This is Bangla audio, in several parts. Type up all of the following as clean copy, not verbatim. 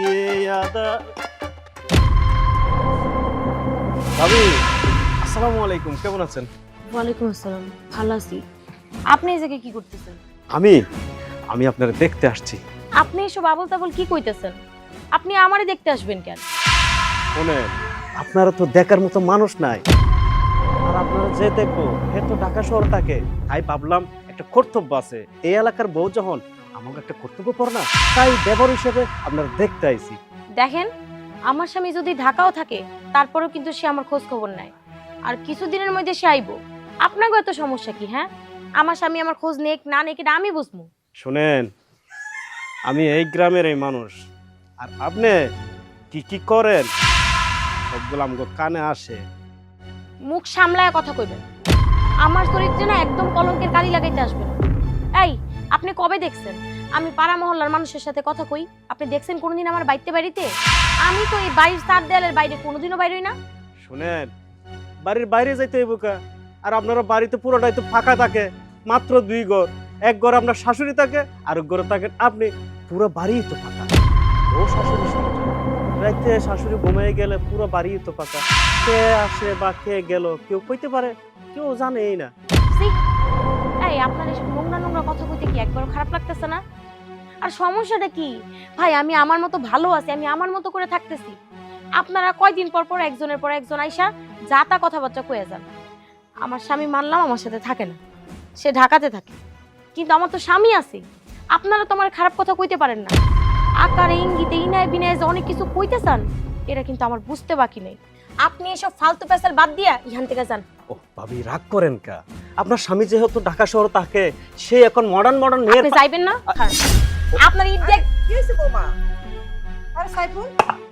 দিয়ে আদা। ভাবি আসসালামু আলাইকুম, কেমন আছেন? ওয়ালাইকুম আসসালাম, ভালো আছি। আপনি এই জায়গায় কি করতেছেন? আমি আমি আপনারা দেখতে আসছি। আপনি এসব আবল তাবল কি কইতেছেন? আপনি আমারে দেখতে আসবেন কেন? শোনেন, আপনারা তো দেখার মতো মানুষ নাই, আর আপনারা যে দেখবো হে তো ঢাকা শহর থাকে, তাই ভাবলাম একটা কর্তব্য আছে, এই এলাকার বউ যখন আমাকে একটা কর্তব্য পর না, তাই দেবর হিসেবে আপনারা দেখতে আইছি। দেখেন, আমার স্বামী যদি ঢাকাও থাকে তারপরেও কিন্তু সে আমার খোঁজ খবর নেয়, আর কিছুদিনের মধ্যে সে আইবো। আপনাকে এত সমস্যা কি? হ্যাঁ, আমার স্বামী আমার খোঁজ নেক না নেক এটা আমি বুঝবো। শোনেন, আমি এই গ্রামের এই মানুষ, আর আপনি কি কি করেন সবগুলো আমাকে কানে আসে। মুখ সামলায় কথা কইবেন। আমার চরিত্রে না একদম কলঙ্কের কালি লাগাইতে আসবেন। এই, আপনি কবে দেখছেন আমি পাড়া মহল্লার মানুষের সাথে কথা কই? আপনি দেখছেন কোনোদিন আমার বাড়িতে? আমি তো এই বাড়ির চার দেয়ালের বাইরে কোনোদিনও বাইর হই না। শুনেন, বাড়ির বাইরে যাইতে হইব কা? আর আপনারা বাড়িতে পুরোটাই তো ফাঁকা থাকে, মাত্র 2 ঘর। এক ঘর আপনার শাশুড়ি থাকে, আর এক ঘরে থাকেন আপনি। পুরো বাড়ি তো ফাঁকা। ও শাশুড়ি রাইতে শাশুড়ি ঘুমিয়ে গেলে পুরো বাড়ি তো ফাঁকা। কে আসে বা কে গেল কেউ কইতে পারে? কেউ জানেই না। সি, এই আপনার এসব নোংরা নোংরা কথা কইতে কি একবারও খারাপ লাগতেছে না? আর সমস্যাটা কি ভাই? আমি আমার মতো ভালো আছি, আমি আমার মতো করে থাকতেছি। আপনারা কয়দিন পর পর একজনের পর একজন আইসা যা তা কথাবার্তা কয়ে যান। আমার স্বামী মানলাম আমার সাথে থাকে না, সে ঢাকাতে থাকে, কিন্তু আমার তো স্বামী আছে। আপনারা তো আমার খারাপ কথা কইতে পারেন না। আকারে ইঙ্গিতে ইনায় বিনায় যে অনেক কিছু কইতে চান, এটা কিন্তু আমার বুঝতে বাকি নেই। আপনি এসব ফালতু পেশাল বাদ দিয়া এখান থেকে যান। ও ভাবি, রাগ করেন কা? আপনার স্বামী যেহেতু ঢাকা শহর থাকে, সে এখন মডার্ন মেয়ের। আপনি যাইবেন না? হ্যাঁ। আপনার ইজ্জত কি হয়েছে বৌমা? আরে সাইফুল,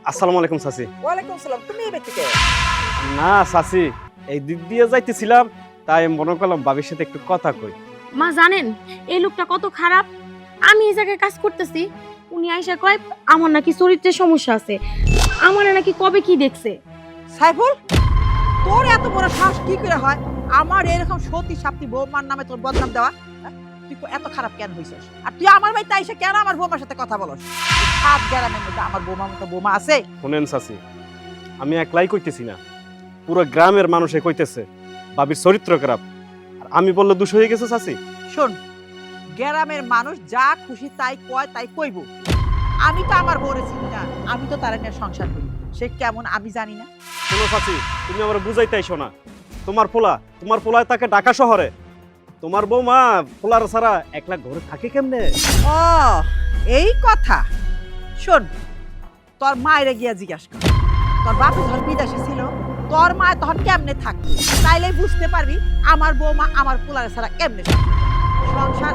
আসসালামু আলাইকুম চাচি। ওয়ালাইকুম সালাম। তুমি এই ব্যক্তিকে? না চাচি, এই দিক দিয়ে যাইতেছিলাম, তাই মনে করলাম ভাবির সাথে একটু কথা কই। মা জানেন এই লোকটা কত খারাপ? আমি এই জায়গায় কাজ করতেছি, উনি আইসা কয় আমার নাকি চরিত্রের সমস্যা আছে, আমার নাকি কবে কি দেখছে। সাইফুল, তোর এত বড় সাহস কি করে হয় আমার এরকম সতী সাপ্তি বৌমার নামে তোর বদনাম দেওয়া? হ্যাঁ? তুই এত খারাপ কেন হইছিস? আর তুই আমার বাড়িতে আইসা কেন আমার বৌমার সাথে কথা বলস? সাত গ্রামের মধ্যে আমার বৌমার মতো বৌমা আছে? শুনেন চাচি, আমি একলাই কইতেছি না, পুরো গ্রামের মানুষে কইতেছে ভাবির চরিত্র খারাপ। আর আমি বললে দোষ হয়ে গেছে চাচি? শোন, গ্রামের মানুষ যা খুশি তাই কয় তাই কইব। আমি তো আমার বউরে চিনি না, আমি তো তার নিয়ে সংসার করি, সে কেমন আমি জানি না। শোনো চাচি, তুমি আমার বুঝাইতে আইসো না। তোমার পোলায় তাকে ঢাকা শহরে, তোমার বৌমা পোলার ছাড়া একলা ঘরে থাকে কেমনে? ও, এই কথা। শোন, তোর মায়েরে গিয়া জিজ্ঞাসা কর, তোর বাপে যখন বিদেশে ছিল তোর মা তখন কেমনে থাকতো, তাইলে বুঝতে পারবি আমার বৌমা আমার পোলারে ছাড়া কেমনে থাকতো। সংসার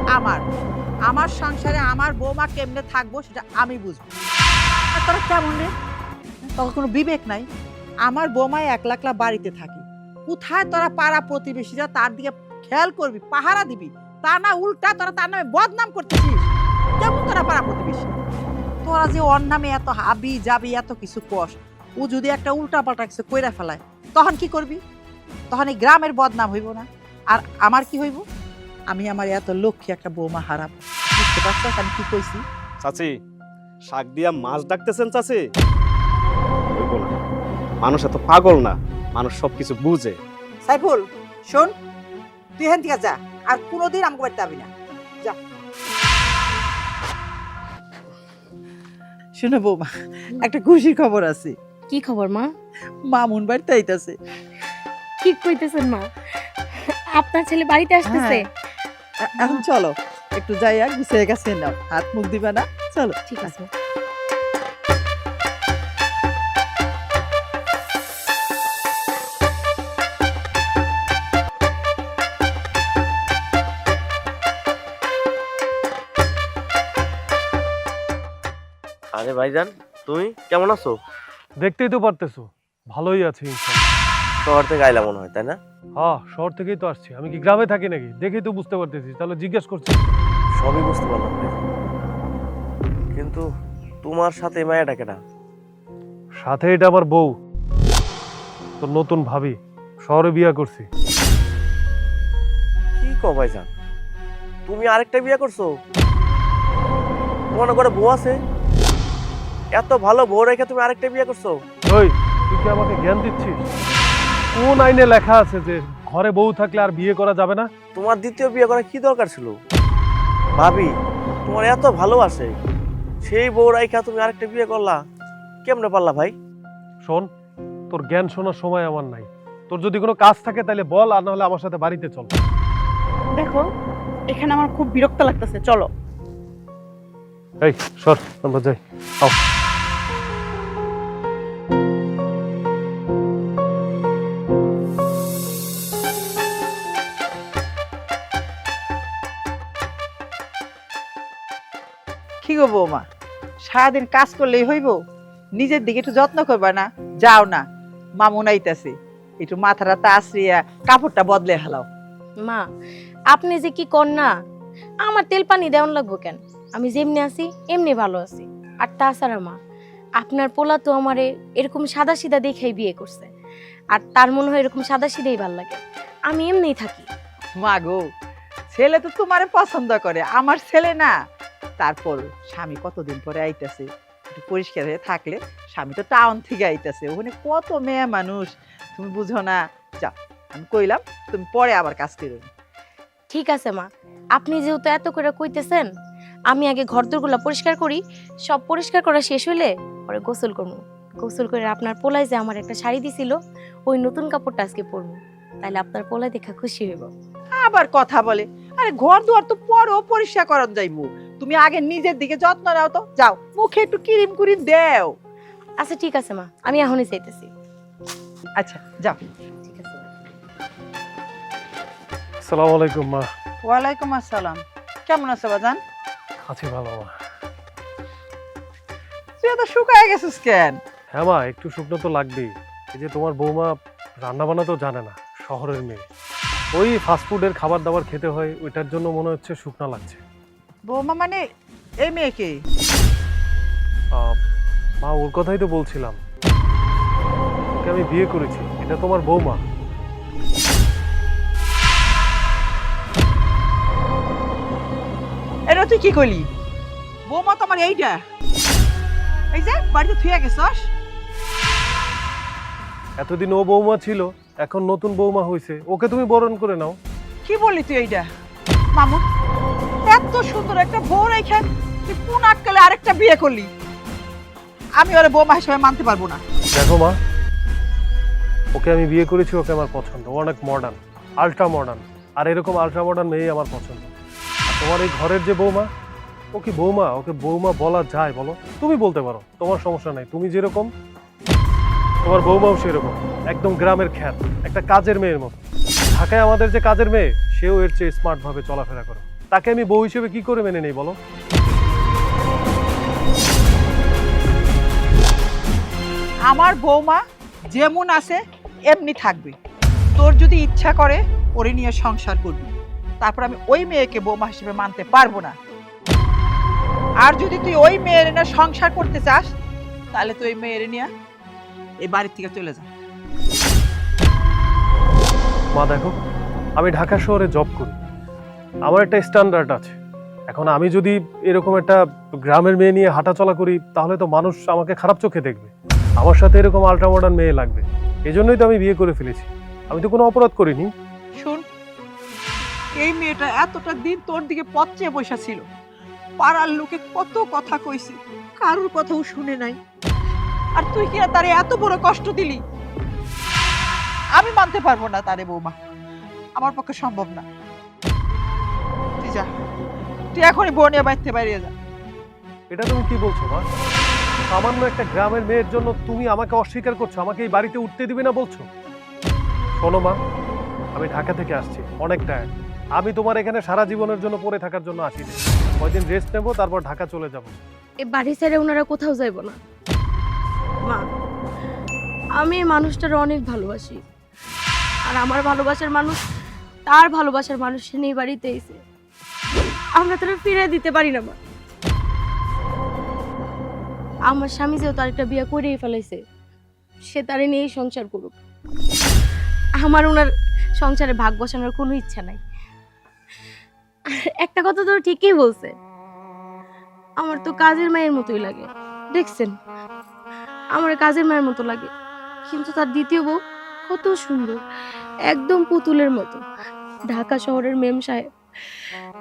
আমার সংসারে আমার বৌমা কেমনে থাকবো সেটা আমি বুঝবো। আর তোরা কেমন রে? তোর কোনো বিবেক নাই? আমার বৌমায় একলা একলা বাড়িতে থাকি, কোথায় তোরা পাড়া প্রতিবেশীরা তার দিকে খেয়াল করবি, পাহারা দিবি? তা না উল্টা তোরা তার নামে বদনাম করতেছিস। কেমন তোরা পাড়া প্রতিবেশী? তোরা যে ওর নামে এত হাবি যাবি এত কিছু কস, ও যদি একটা উল্টা পাল্টা কিছু কইরা ফেলায় তখন কি করবি? তখন এই গ্রামের বদনাম হইব না? আর আমার কি হইব? আমি আমার এত লক্ষ্মী একটা বৌমা হারাবো। বুঝতে পারছিস আমি কি কইছি? চাচি, শাক দিয়া মাছ ডাকতেছেন চাচি? হইব না, মানুষ এত পাগল না, মানুষ সবকিছু বুঝে। সাইফুল শোন, তুই এখান থেকে যা, আর কোনোদিন আমাকে বাড়িতে যাবি না, যা। শোনো বৌমা, একটা খুশির খবর আছে। কি খবর মা? মামুন বাড়িতে আইতাছে। কি কইতেছেন মা? আপনার ছেলে বাড়িতে আসতেছে? এখন চলো একটু যাই, আর গুছিয়ে গেছে নাও, হাত মুখ দিবা না, চলো। ঠিক আছে। আরে ভাইজান, তুমি কেমন আছো? দেখতেই তো পারতেছো, ভালোই আছি ইনশাআল্লাহ। শহর থেকে আইলা মনে হয়, তাই না? হ্যাঁ, শহর থেকেই তো আসছি। আমি কি গ্রামে থাকি নাকি? দেখেই তো বুঝতে পারতেছি, তাহলে জিজ্ঞেস করছি। সবই বুঝতে পারলাম ভাইজান, কিন্তু তোমার সাথে এই মায়াটা কেনা? সাথে এটা আমার বউ, তোর নতুন ভাবি, শহরে বিয়ে করছি। কি কও ভাইজান, তুমি আরেকটা বিয়ে করছো? মনে করে বউ আছে? এত ভালো বউ রেখে তুমি আরেকটা বিয়ে করছো? ওই তুই কি আমাকে জ্ঞান দিচ্ছিস? কোন আইনে লেখা আছে যে ঘরে বউ থাকলে আর বিয়ে করা যাবে না? তোমার দ্বিতীয় বিয়ে করার কি দরকার ছিল? ভাবি তোমার এত ভালোবাসে, সেই বউ রেখে তুমি আরেকটা বিয়ে করলা, কেমনে পারলা ভাই? শোন, তোর জ্ঞান শোনার সময় আমার নাই। তোর যদি কোনো কাজ থাকে তাহলে বল, আর না হলে আমার সাথে বাড়িতে চল। দেখো এখানে আমার খুব বিরক্ত লাগতেছে, চলো। এই সর, আমরা যাই। আও। কি গো বৌমা, সারাদিন কাজ করলেই হইব? নিজের দিকে একটু যত্ন করবা না? যাও না, মামুন আইতাছে, একটু মাথাটা তাসরিয়া কাপড়টা বদলে হালাও। মা, আপনি যে কি কর না, আমার তেল পানি দেওয়ান লাগবো কেন? আমি যেমনি আছি এমনি ভালো আছি। আর তাছাড়া মা, আপনার পোলা তো আমারে এরকম সাদা সিধা দেখেই বিয়ে করছে, আর তার মনে হয় এরকম সাদা সিধাই ভাল লাগে। আমি এমনিই থাকি। মা গো, ছেলে তো তোমারে পছন্দ করে, আমার ছেলে না। তারপর স্বামী কতদিন পরে আইতাছে, একটু পরিষ্কার হয়ে থাকলে। স্বামী তো টাউন থেকে আইতাছে, ওখানে কত মেয়ে মানুষ, তুমি বুঝো না। যাও, আমি কইলাম, তুমি পরে আবার কাজ করো। ঠিক আছে মা, আপনি যেহেতু এত করে কইতেছেন, আমি আগে ঘরদোরগুলো পরিষ্কার করি। সব পরিষ্কার করা শেষ হইলে পরে গোসল করবো। গোসল করে আপনার পোলায় যে আমার একটা শাড়ি দিছিল, ওই নতুন কাপড়টা আজকে পরবো। তাহলে আপনার পোলায় দেখা খুশি হইব। আবার কথা বলে, আরে ঘর দুয়ার তো পরও পরিষ্কার করান যাইবো। তুমি আগে নিজের দিকে যত্ন নাও তো। যাও, মুখে একটু ক্রিম কুরিম দেও। আচ্ছা ঠিক আছে মা, আমি এখনই চাইতেছি। আচ্ছা যাও। ঠিক আছে মা। আসসালামু আলাইকুম মা। ওয়ালাইকুম আসসালাম। কেমন আছো বাজান? আছি ভালো মা। তুই এত শুকায় গেছিস কেন? হ্যাঁ মা, একটু শুকনো তো লাগবেই। এই যে তোমার বৌমা রান্না বান্না তো জানে না, শহরের মেয়ে, ওই ফাস্টফুডের খাবার দাবার খেতে হয়, ওইটার জন্য মনে হচ্ছে শুকনা লাগছে। বৌমা মানে এই মেয়েকে? মা ওর কথাই তো বলছিলাম, ওকে আমি বিয়ে করেছি, এটা তোমার বৌমা। এটা তুই কি করলি? বৌমা তোমার এইটা, এই যে বাড়িতে থুয়ে গেছস। এতদিন ও বৌমা ছিল, এখন নতুন বৌমা হয়েছে, ওকে তুমি বরণ করে নাও। কি বললি তুই এইটা? মামুন, এত সুন্দর একটা বউ রেখে তুই কোন আক্কেলে আরেকটা বিয়ে করলি? আমি ওরে বৌমা হিসেবে মানতে পারবো না। দেখো মা, ওকে আমি বিয়ে করেছি, ওকে আমার পছন্দ, ও অনেক মডার্ন, আল্ট্রা মডার্ন, আর এরকম আল্ট্রা মডার্ন মেয়ে আমার পছন্দ। আর তোমার এই ঘরের যে বৌমা, ও কি বৌমা? ওকে বৌমা বলা যায় বলো? তুমি বলতে পারো, তোমার সমস্যা নাই। তুমি যেরকম, তোমার বৌমাও সেরকম, একদম গ্রামের খ্যাত, একটা কাজের মেয়ের মতো। ঢাকায় আমাদের যে কাজের মেয়ে, সেও এর চেয়ে স্মার্ট ভাবে চলাফেরা করে। তাকে আমি বউ হিসেবে কি করে মেনে নেই বলো? আমার বৌমা যেমন আছে এমনি থাকবে। তোর যদি ইচ্ছা করে ওরে নিয়ে সংসার করবি, তারপর আমি ওই মেয়েকে বৌমা হিসেবে মানতে পারবো না। আর যদি তুই ওই মেয়ের না সংসার করতে চাস, তাহলে তুই ওই মেয়ের নিয়ে এই বাড়ির থেকে চলে যা। মা দেখো, আমি ঢাকা শহরে জব করি, আমার একটা স্ট্যান্ডার্ড আছে। এখন আমি যদি এরকম একটা গ্রামের মেয়ে নিয়ে হাঁটাচলা করি, তাহলে তো মানুষ আমাকে খারাপ চোখে দেখবে। আমার সাথে এরকম আল্ট্রা মডার্ন মেয়ে লাগবে, এই জন্যই তো আমি বিয়ে করে ফেলেছি। আমি তো কোনো অপরাধ করিনি। শুন, এই মেয়েটা এতটা দিন তোর দিকে পথ চেয়ে বসা ছিল, পাড়ার লোকে কত কথা কইছে, কারোর কথাও শুনে নাই। আর তুই কি তারে এত বড় কষ্ট দিলি? আমি মানতে পারবো না তারে বৌমা, আমার পক্ষে সম্ভব না। তুই যা, তুই এখনই বউ নিয়ে বাইরে বাইরে যা। এটা তুমি কি বলছো মা? সামান্য একটা গ্রামের মেয়ের জন্য তুমি আমাকে অস্বীকার করছো, আমাকে এই বাড়িতে উঠতে দিবে না বলছো? শোনো মা, আমি ঢাকা থেকে আসছি, অনেক টায়ার্ড। আমি তোমার এখানে সারা জীবনের জন্য পড়ে থাকার জন্য আসিনি। কয়দিন রেস্ট নেবো, তারপর ঢাকা চলে যাব। এই বাড়ি ছেড়ে ওনারা কোথাও যাইব না। মা, আমি এই মানুষটার অনেক ভালোবাসি, আর আমার ভালোবাসার মানুষ তার ভালোবাসার মানুষ নিয়ে বাড়িতে এসে আমরা তারা ফিরে দিতে পারি না। মা, আমার স্বামী যেহেতু আরেকটা বিয়ে করেই ফেলাইছে, সে তারে নিয়েই সংসার করুক। আমার ওনার সংসারে ভাগ বসানোর কোনো ইচ্ছা নাই। আর একটা কথা তো ঠিকই বলছে, আমার তো কাজের মায়ের মতোই লাগে। দেখছেন আমার কাজের মায়ের মতো লাগে, কিন্তু তার দ্বিতীয় বউ কত সুন্দর, একদম পুতুলের মতো, ঢাকা শহরের মেম সাহেব।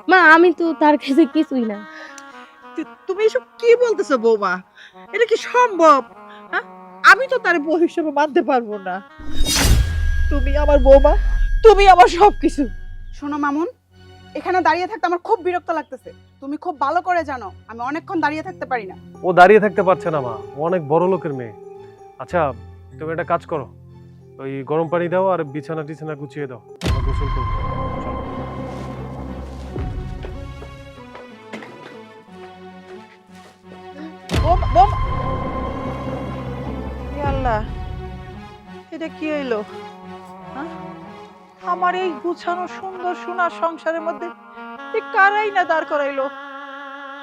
মা আমি তো তার কাছে কিছুই না। তুমি এসব কি বলতেছো বৌমা? এটা কি সম্ভব? হ্যাঁ? আমি তো তার বউ হিসেবে মানতে পারবো না। তুমি আমার বৌমা, তুমি আমার সবকিছু। শোনো মামুন, এখানে দাঁড়িয়ে থাকতে আমার খুব বিরক্ত লাগতেছে। তুমি খুব ভালো করে জানো আমি অনেকক্ষণ দাঁড়িয়ে থাকতে পারি না। ও দাঁড়িয়ে থাকতে পারছে না মা, ও অনেক বড় লোকের মেয়ে। আচ্ছা তুমি একটা কাজ করো, ওই গরম পানি দাও আর বিছানা টিছানা গুছিয়ে দাও, আমরা গোসল করবো। চলো। বৌমা, বৌমা। এ আল্লাহ, এটা কি হইলো? হ্যাঁ? আমার এই গুছানো সুন্দর সোনার সংসারের মধ্যে এই কারাই না দাঁড় করাইলো।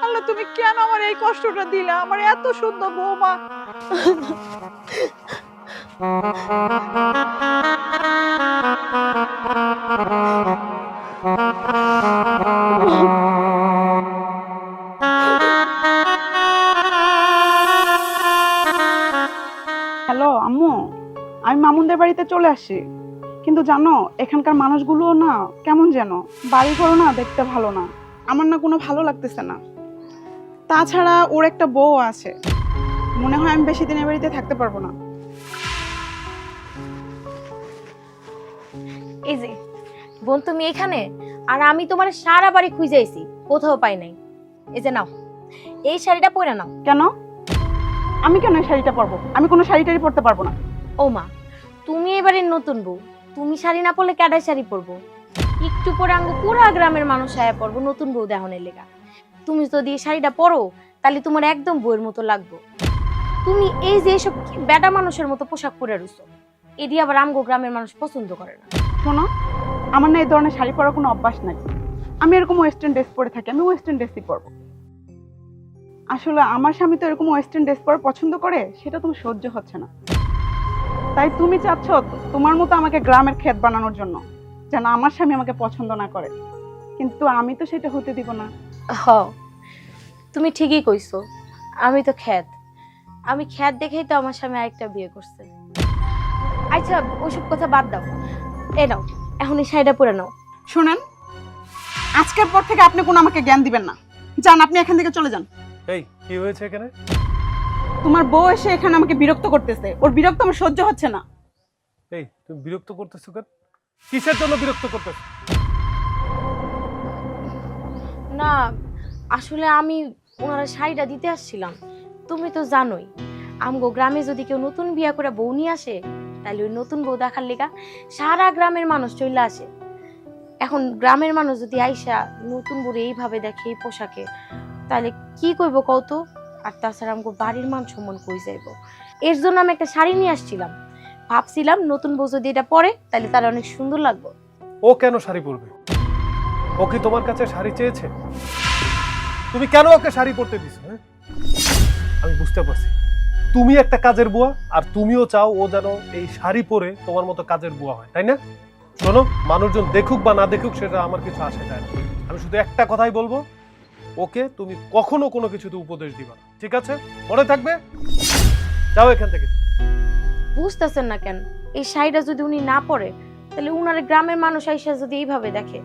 আল্লাহ, তুমি কেন আমার এই কষ্টটা দিলা? আমার এত সুন্দর বৌমা। হ্যালো আম্মু, আমি মামুনদের বাড়িতে চলে আসি, কিন্তু জানো এখানকার মানুষগুলো না কেমন যেন, বাড়ি ঘরও না দেখতে ভালো না। আমার না কোনো ভালো লাগতেছে না। তাছাড়া ওর একটা বউ আছে, মনে হয় আমি বেশি দিন এ বাড়িতে থাকতে পারবো না। এই যে বোন তুমি এখানে, আর আমি তোমার সারা বাড়ি খুঁজেছি, কোথাও পাই নাই। এই যে নাও, এই শাড়িটা পরে নাও। কেন? আমি কেন এই শাড়িটা পরবো? আমি কোনো শাড়ি টাড়ি পরতে পারবো না। ও মা, তুমি এবারে নতুন বউ, তুমি শাড়ি না পরলে ক্যাডাই শাড়ি পরবো? একটু পরে আঙ্গু পুরা গ্রামের মানুষ আয়া পরবো নতুন বউ দেহনের লেগা। তুমি যদি এই শাড়িটা পরো তাহলে তোমার একদম বউয়ের মতো লাগবে। তুমি এই যে এসব বেটা মানুষের মতো পোশাক পরে রইছো, এটি আবার আমগো গ্রামের মানুষ পছন্দ করে না। শোনো, আমার না এই ধরনের শাড়ি পরার কোনো অভ্যাস নাই। আমি এরকম ওয়েস্টার্ন ড্রেস পরে থাকি, আমি ওয়েস্টার্ন ড্রেসই পরবো। আসলে আমার স্বামী তো এরকম ওয়েস্টার্ন ড্রেস পরা পছন্দ করে, সেটা তুমি সহ্য হচ্ছে না। তাই তুমি চাচ্ছ তোমার মতো আমাকে গ্রামের ক্ষেত বানানোর জন্য, যেন আমার স্বামী আমাকে পছন্দ না করে। কিন্তু আমি তো সেটা হতে দিব না। হ, তুমি ঠিকই কইছো, আমি তো খ্যাত, আমি খ্যাত দেখেই তো আমার স্বামী আরেকটা বিয়ে করছে। আচ্ছা ওইসব কথা বাদ দাও, এ নাও এখন এই শাড়িটা পরে নাও। শুনেন, আজকের পর থেকে আপনি কোনো আমাকে জ্ঞান দিবেন না। যান, আপনি এখান থেকে চলে যান। এই কি হয়েছে এখানে? তোমার বউ এসে এখানে আমাকে বিরক্ত করতেছে, ওর বিরক্ত আমার সহ্য হচ্ছে না। এই তুমি বিরক্ত করতেছো কেন? কিসের জন্য বিরক্ত করতেছো? না আসলে আমি ওনারা শাড়িটা দিতে আসছিলাম। তুমি তো জানোই আমগো গ্রামে যদি কেউ নতুন বিয়া করে বউ নিয়ে আসে, তাহলে ওই নতুন বউ দেখার লেগা সারা গ্রামের মানুষ চলে আসে। এখন গ্রামের মানুষ যদি আইসা নতুন বউ এইভাবে দেখে এই পোশাকে, তাহলে কি কইব কত? আর তাছাড়া আমগো বাড়ির মান সম্মান কই যাইব। এর জন্য আমি একটা শাড়ি নিয়ে আসছিলাম, ভাবছিলাম নতুন বউ যদি এটা পরে তাহলে তার অনেক সুন্দর লাগবে। ও কেন শাড়ি পরবে? ও কি তোমার কাছে শাড়ি চেয়েছে? তুমি কেন ওকে শাড়ি পরতে দিছো? হ্যাঁ, আমি বুঝতে পারছি তুমি একটা কাজের বুয়া, আর তুমিও চাও ও যেন এই শাড়ি পরে তোমার মতো কাজের বুয়া হয়, তাই না? শোনো, মানুষজন দেখুক বা না দেখুক সেটা আমার কিছু আসে যায় না। আমি শুধু একটা কথাই বলবো, ওকে তুমি কখনো কোনো কিছুতে উপদেশ দিবা না, ঠিক আছে? মনে থাকবে? যাও এখান থেকে। বুঝতেছেন না কেন? এই শাড়িটা যদি উনি না পরে তাহলে উনার গ্রামের মানুষ আইসা যদি এইভাবে দেখে,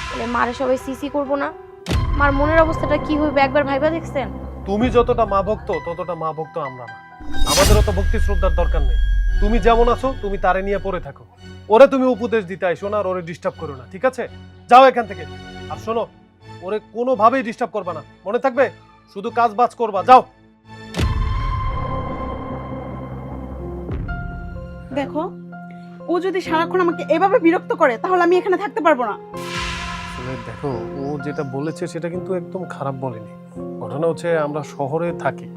তাহলে মারে সবাই সিসি করবো না? মার মনের অবস্থাটা কি হইবে একবার ভাইবা দেখছেন? তুমি যতটা মা ভক্ত ততটা মা ভক্ত আমরা না। আমাদের অত ভক্তি শ্রদ্ধার দরকার নেই। তুমি যেমন আছো তুমি তারে নিয়ে পড়ে থাকো, ওরে তুমি উপদেশ দিতে আইসো না, আর ওরে ডিস্টার্ব করো না, ঠিক আছে? যাও এখান থেকে। আর শোনো, ওরে কোনোভাবেই ডিস্টার্ব করবা না, মনে থাকবে? শুধু কাজ বাজ করবা, যাও। দেখো, ও যদি সারাক্ষণ আমাকে এভাবে বিরক্ত করে তাহলে আমি এখানে থাকতে পারবো না। আসলে দেখো, ও যেটা বলেছে সেটা কিন্তু একদম খারাপ বলেনি। ঘটনা হচ্ছে আমরা শহরে থাকি,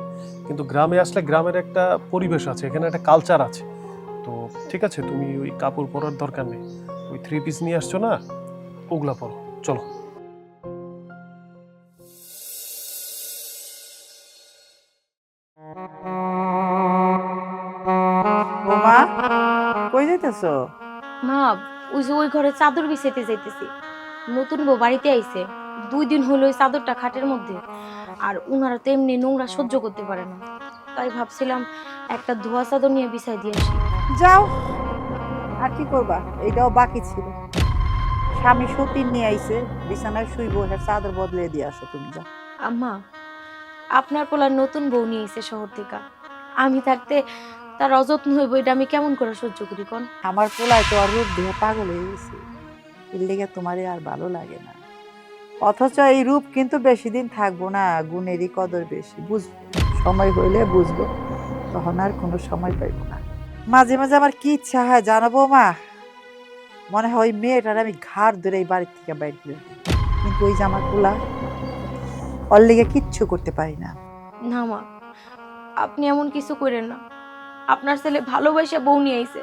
কিন্তু গ্রামে আসলে গ্রামের একটা পরিবেশ আছে, এখানে একটা কালচার আছে। তো ঠিক আছে, তুমি ওই কাপড় পরার দরকার নেই। ওই 3 পিস নিয়ে আসছো না, ওগুলা পরো, চলো। বৌমা, কই যাইতেছো? মা ওই যে ওই ঘরে চাদর বিছাইতে যাইতেছি। নতুন বউ বাড়িতে আইছে, 2 দিন হলো ওই চাদরটা খাটের মধ্যে, আর উনারা তো এমনি নোংরা সহ্য করতে পারে না। তাই ভাবছিলাম একটা ধোয়া চাদর নিয়ে বিছাই দিয়ে আসি। যাও, আর কি করবা, এইটাও বাকি ছিল। স্বামী সতীন নিয়ে আইছে, বিছানায় শুইব, এর চাদর বদলে দিয়ে আসো তুমি। যাও। আম্মা, আপনার পোলার নতুন বউ নিয়ে এসে শহর থেকে, আমি থাকতে তার অযত্ন হইব, এটা আমি কেমন করে সহ্য করি কোন? আমার পোলায় তো আর রূপ দিয়ে পাগল হয়ে গেছে, এর লেগে তোমারে আর ভালো লাগে না। অথচ এই রূপ কিন্তু বেশি দিন থাকবো না, গুণেরই কদর বেশি। বুঝবো, সময় হইলে বুঝবো, তখন আর কোনো সময় পাইব না। মাঝে মাঝে আমার কি ইচ্ছা হয় জানাবো মা, মনে হয় ওই মেয়েটার আমি ঘাড় ধরে এই বাড়ির থেকে বাইর করে দিই। কিন্তু ওই যে আমার পোলা, ওর লেগে কিচ্ছু করতে পারি না। না মা, আপনি এমন কিছু করেন না। আপনার ছেলে ভালোবাসা বউ নিয়ে আইছে,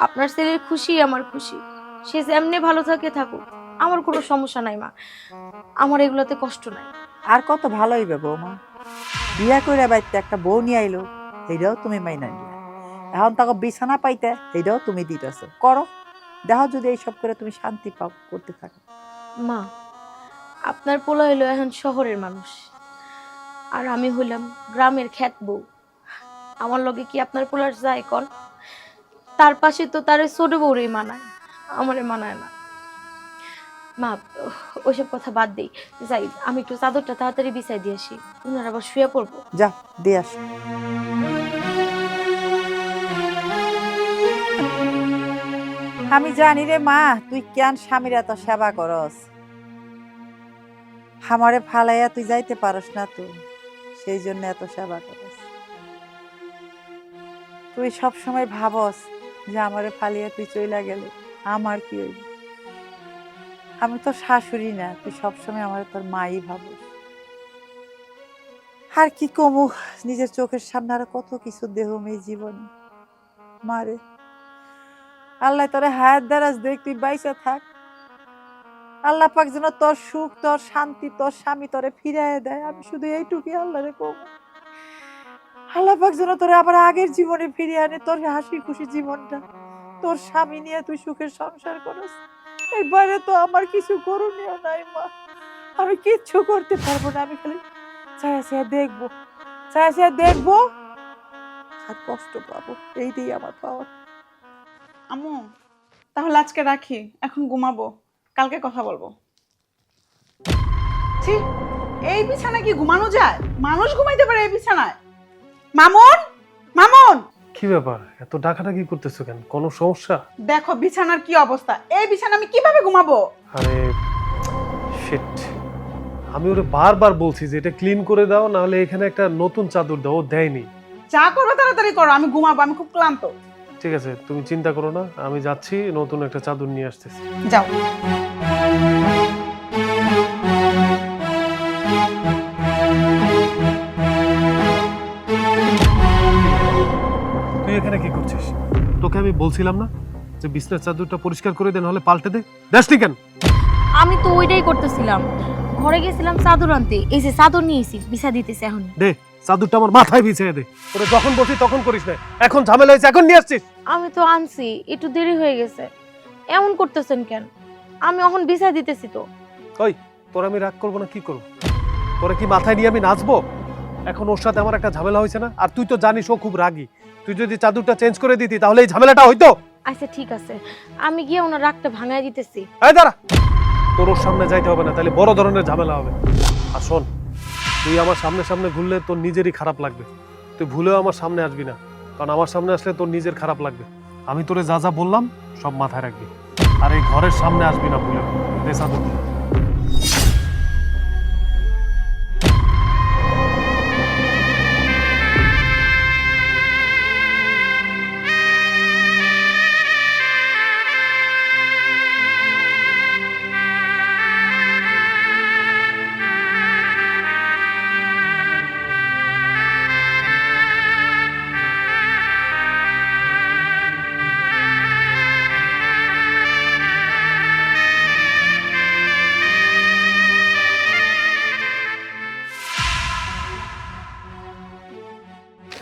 আপনার ছেলের খুশি আমার খুশি, সে যেমনি ভালো থাকে থাকুক, আমার কোনো সমস্যা নাই মা, আমার এগুলোতে কষ্ট নাই। আর কত ভালো হইবে বৌমা, বিয়া করে বাড়িতে একটা বউ নিয়ে আইলো, এইটাও তুমি মাইনা নিলে। এখন তাকে বিছানা পাইতে, এইটাও তুমি দিতেছ। করো, দেখো যদি এইসব করে তুমি শান্তি পাও, করতে থাকো। মা, আপনার পোলা হইলো এখন শহরের মানুষ, আর আমি হইলাম গ্রামের খ্যাত বউ। আমার লগে কি আপনার পোলার যায় কন? তার পাশে তো তার ওই ছোট বউরেই মানায়, আমারে মানায় না। মা, ওইসব কথা বাদ দেই, যাই আমি একটু চাদরটা তাড়াতাড়ি বিছাই দিয়ে আসি, ওনার আবার শুয়ে পড়বো। যা দিয়ে আস। আমি জানি রে মা, তুই কেন স্বামীর এত সেবা করস। আমারে ফালাইয়া তুই যাইতে পারস না, তো সেই জন্য এত সেবা করস। তুই সব সময় ভাবস যে আমারে ফালিয়া তুই চইলা গেলে আমার কি হইব। আমি তো শাশুড়ি না, তুই সবসময় আমার তোর মাই ভাবস। আর কি কমু, নিজের চোখের সামনে আর কত কিছু দেহম এই জীবনে। মারে আল্লাহ তোরে হায়াত দারাজ দেখ, তুই বাইসা থাক। আল্লাহ পাক যেন তোর সুখ, তোর শান্তি, তোর স্বামী তোরে ফিরাইয়া দেয়। আমি শুধু এইটুকুই আল্লাহরে কমু, আল্লাহ পাক যেন তোরে আবার আগের জীবনে ফিরিয়ে আনে, তোর হাসি খুশি জীবনটা, তোর স্বামী নিয়ে তুই সুখের সংসার করিস। এবারে তো আমার কিছু করণীয় নাই মা, আমি কিচ্ছু করতে পারবো না। আমি খালি চায়া দেখবো, চায়া দেখবো আর কষ্ট পাবো, এইটাই আমার পাওয়ার। আম্মু, তাহলে আজকে রাখি, এখন ঘুমাবো, কালকে কথা বলবো। ছি, এই বিছানায় কি ঘুমানো যায়? মানুষ ঘুমাইতে পারে এই বিছানায়? মামুন, মামুন, কি ব্যাপার, এত ডাকাডাকি করতেছো কেন? কোনো সমস্যা? দেখো বিছানার কি অবস্থা, এই বিছানা আমি কিভাবে ঘুমাবো? আরে শিট, আমি ওরে বারবার বলছি যে এটা ক্লিন করে দাও, নাহলে এখানে একটা নতুন চাদর দাও, ও দেয়নি। যা করবে তাড়াতাড়ি করো, আমি ঘুমাবো, আমি খুব ক্লান্ত। ঠিক আছে, তুমি চিন্তা করো না, আমি যাচ্ছি, নতুন একটা চাদর নিয়ে আসতেছি। যাও। তুই এখানে কি করছিস? তোকে আমি বলছিলাম না যে বিছনার চাদরটা পরিষ্কার করে দে, নাহলে পাল্টে দে। দেখলি কেন? আমি তো ওইটাই করতেছিলাম, ঘরে গেছিলাম চাদর আনতে, এই যে চাদর নিয়েছি, বিছা দিতেছে এখন। দে চাদরটা আমার মাথায় বিছিয়ে দে। তোরে যখন বসি তখন করিস না, এখন ঝামেলা হয়েছে, এখন নিয়ে আসছিস। আমি তো আনছি, একটু দেরি হয়ে গেছে, এমন করতেছেন কেন? আমি এখন বিছা দিতেছি তো। ওই তোর আমি রাগ করবো না কি করবো? তোরা কি মাথায় নিয়ে আমি নাচবো? এখন ওর সাথে আমার একটা ঝামেলা হয়েছে না, আর তুই তো জানিস ও খুব রাগী। তুই যদি চাদরটা চেঞ্জ করে দিতি তাহলে এই ঝামেলাটা হইতো। আচ্ছা ঠিক আছে, আমি গিয়ে ওনার রাগটা ভাঙাই দিতেছি। এই দাঁড়া, তোর ওর সামনে যাইতে হবে না, তাহলে বড় ধরনের ঝামেলা হবে। আর শোন, তুই আমার সামনে সামনে ঘুরলে তোর নিজেরই খারাপ লাগবে। তুই ভুলেও আমার সামনে আসবি না, কারণ আমার সামনে আসলে তোর নিজের খারাপ লাগবে। আমি তোরে যা যা বললাম সব মাথায় রাখবি, আর এই ঘরের সামনে আসবি না ভুলেও। দে চাদর দে।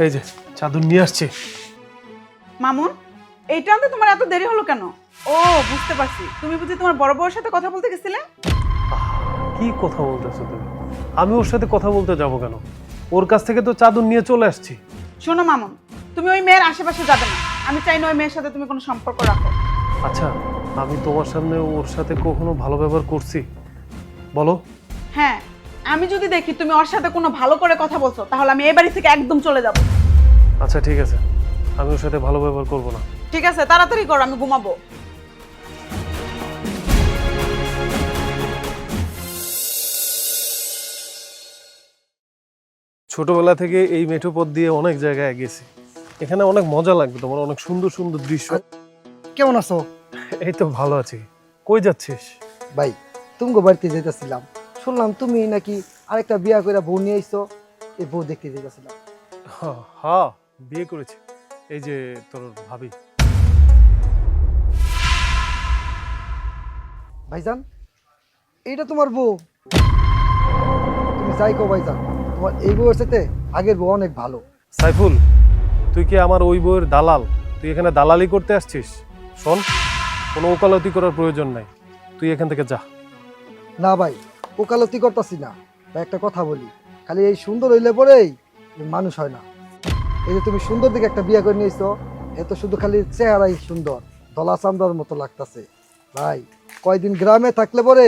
এই যে চাদর নিয়ে আসছি। মামুন, এইটা আনতে তোমার এত দেরি হলো কেন? ও বুঝতে পারছি, তুমি বুঝি তোমার বড় বউয়ের সাথে কথা বলতে গেছিলে? কি কথা বলতেছো তুমি? আমি ওর সাথে কথা বলতে যাব কেন? ওর কাছ থেকে তো চাদর নিয়ে চলে আসছি। শোনো মামুন, তুমি ওই মেয়ের আশেপাশে যাবে না। আমি চাই না ওই মেয়ের সাথে তুমি কোনো সম্পর্ক রাখো। আচ্ছা, আমি তোমার সামনে ওর সাথে কখনো ভালো ব্যবহার করছি বলো? হ্যাঁ, আমি যদি দেখি তুমি ওর সাথে কোনো ভালো করে কথা বলছো, তাহলে আমি এই বাড়ি থেকে একদম চলে যাব। আচ্ছা ঠিক আছে, আমি ওর সাথে ভালো ব্যবহার করবো না। ঠিক আছে, তাড়াতাড়ি করো, আমি ঘুমাবো। ছোটবেলা থেকে এই মেঠো পথ দিয়ে অনেক জায়গায় গেছি, এখানে অনেক মজা লাগবে তোমার, অনেক সুন্দর সুন্দর দৃশ্য। কেমন আছো? এই তো ভালো আছি। কই যাচ্ছিস? ভাই, তুমি বাড়িতে যেতেছিলাম, শুনলাম তুমি নাকি আরেকটা বিয়া করে বউ নিয়ে আইছো। এই বউ দেখতে যেতেছিলাম। হ্যাঁ, বিয়ে করেছি। এই যে তোর ভাবি। ভাইজান, এইটা তোমার বউ? তুমি যাই কো ভাইজান, তোমার এই বউয়ের সাথে আগের বউ অনেক ভালো। সাইফুল, তুই কি আমার ওই বউয়ের দালাল? তুই এখানে দালালি করতে আসছিস? শোন, কোনো ওকালতি করার প্রয়োজন নাই, তুই এখান থেকে যা। না ভাই, ওকালতি করতেছি না ভাই, একটা কথা বলি, খালি এই সুন্দর হইলে পরেই মানুষ হয় না। এই যে তুমি সুন্দর দিকে একটা বিয়া করে নিয়েছো, এ তো শুধু খালি চেহারাই সুন্দর, দলা চামড়ার মতো লাগতেছে। ভাই, কয়দিন গ্রামে থাকলে পরে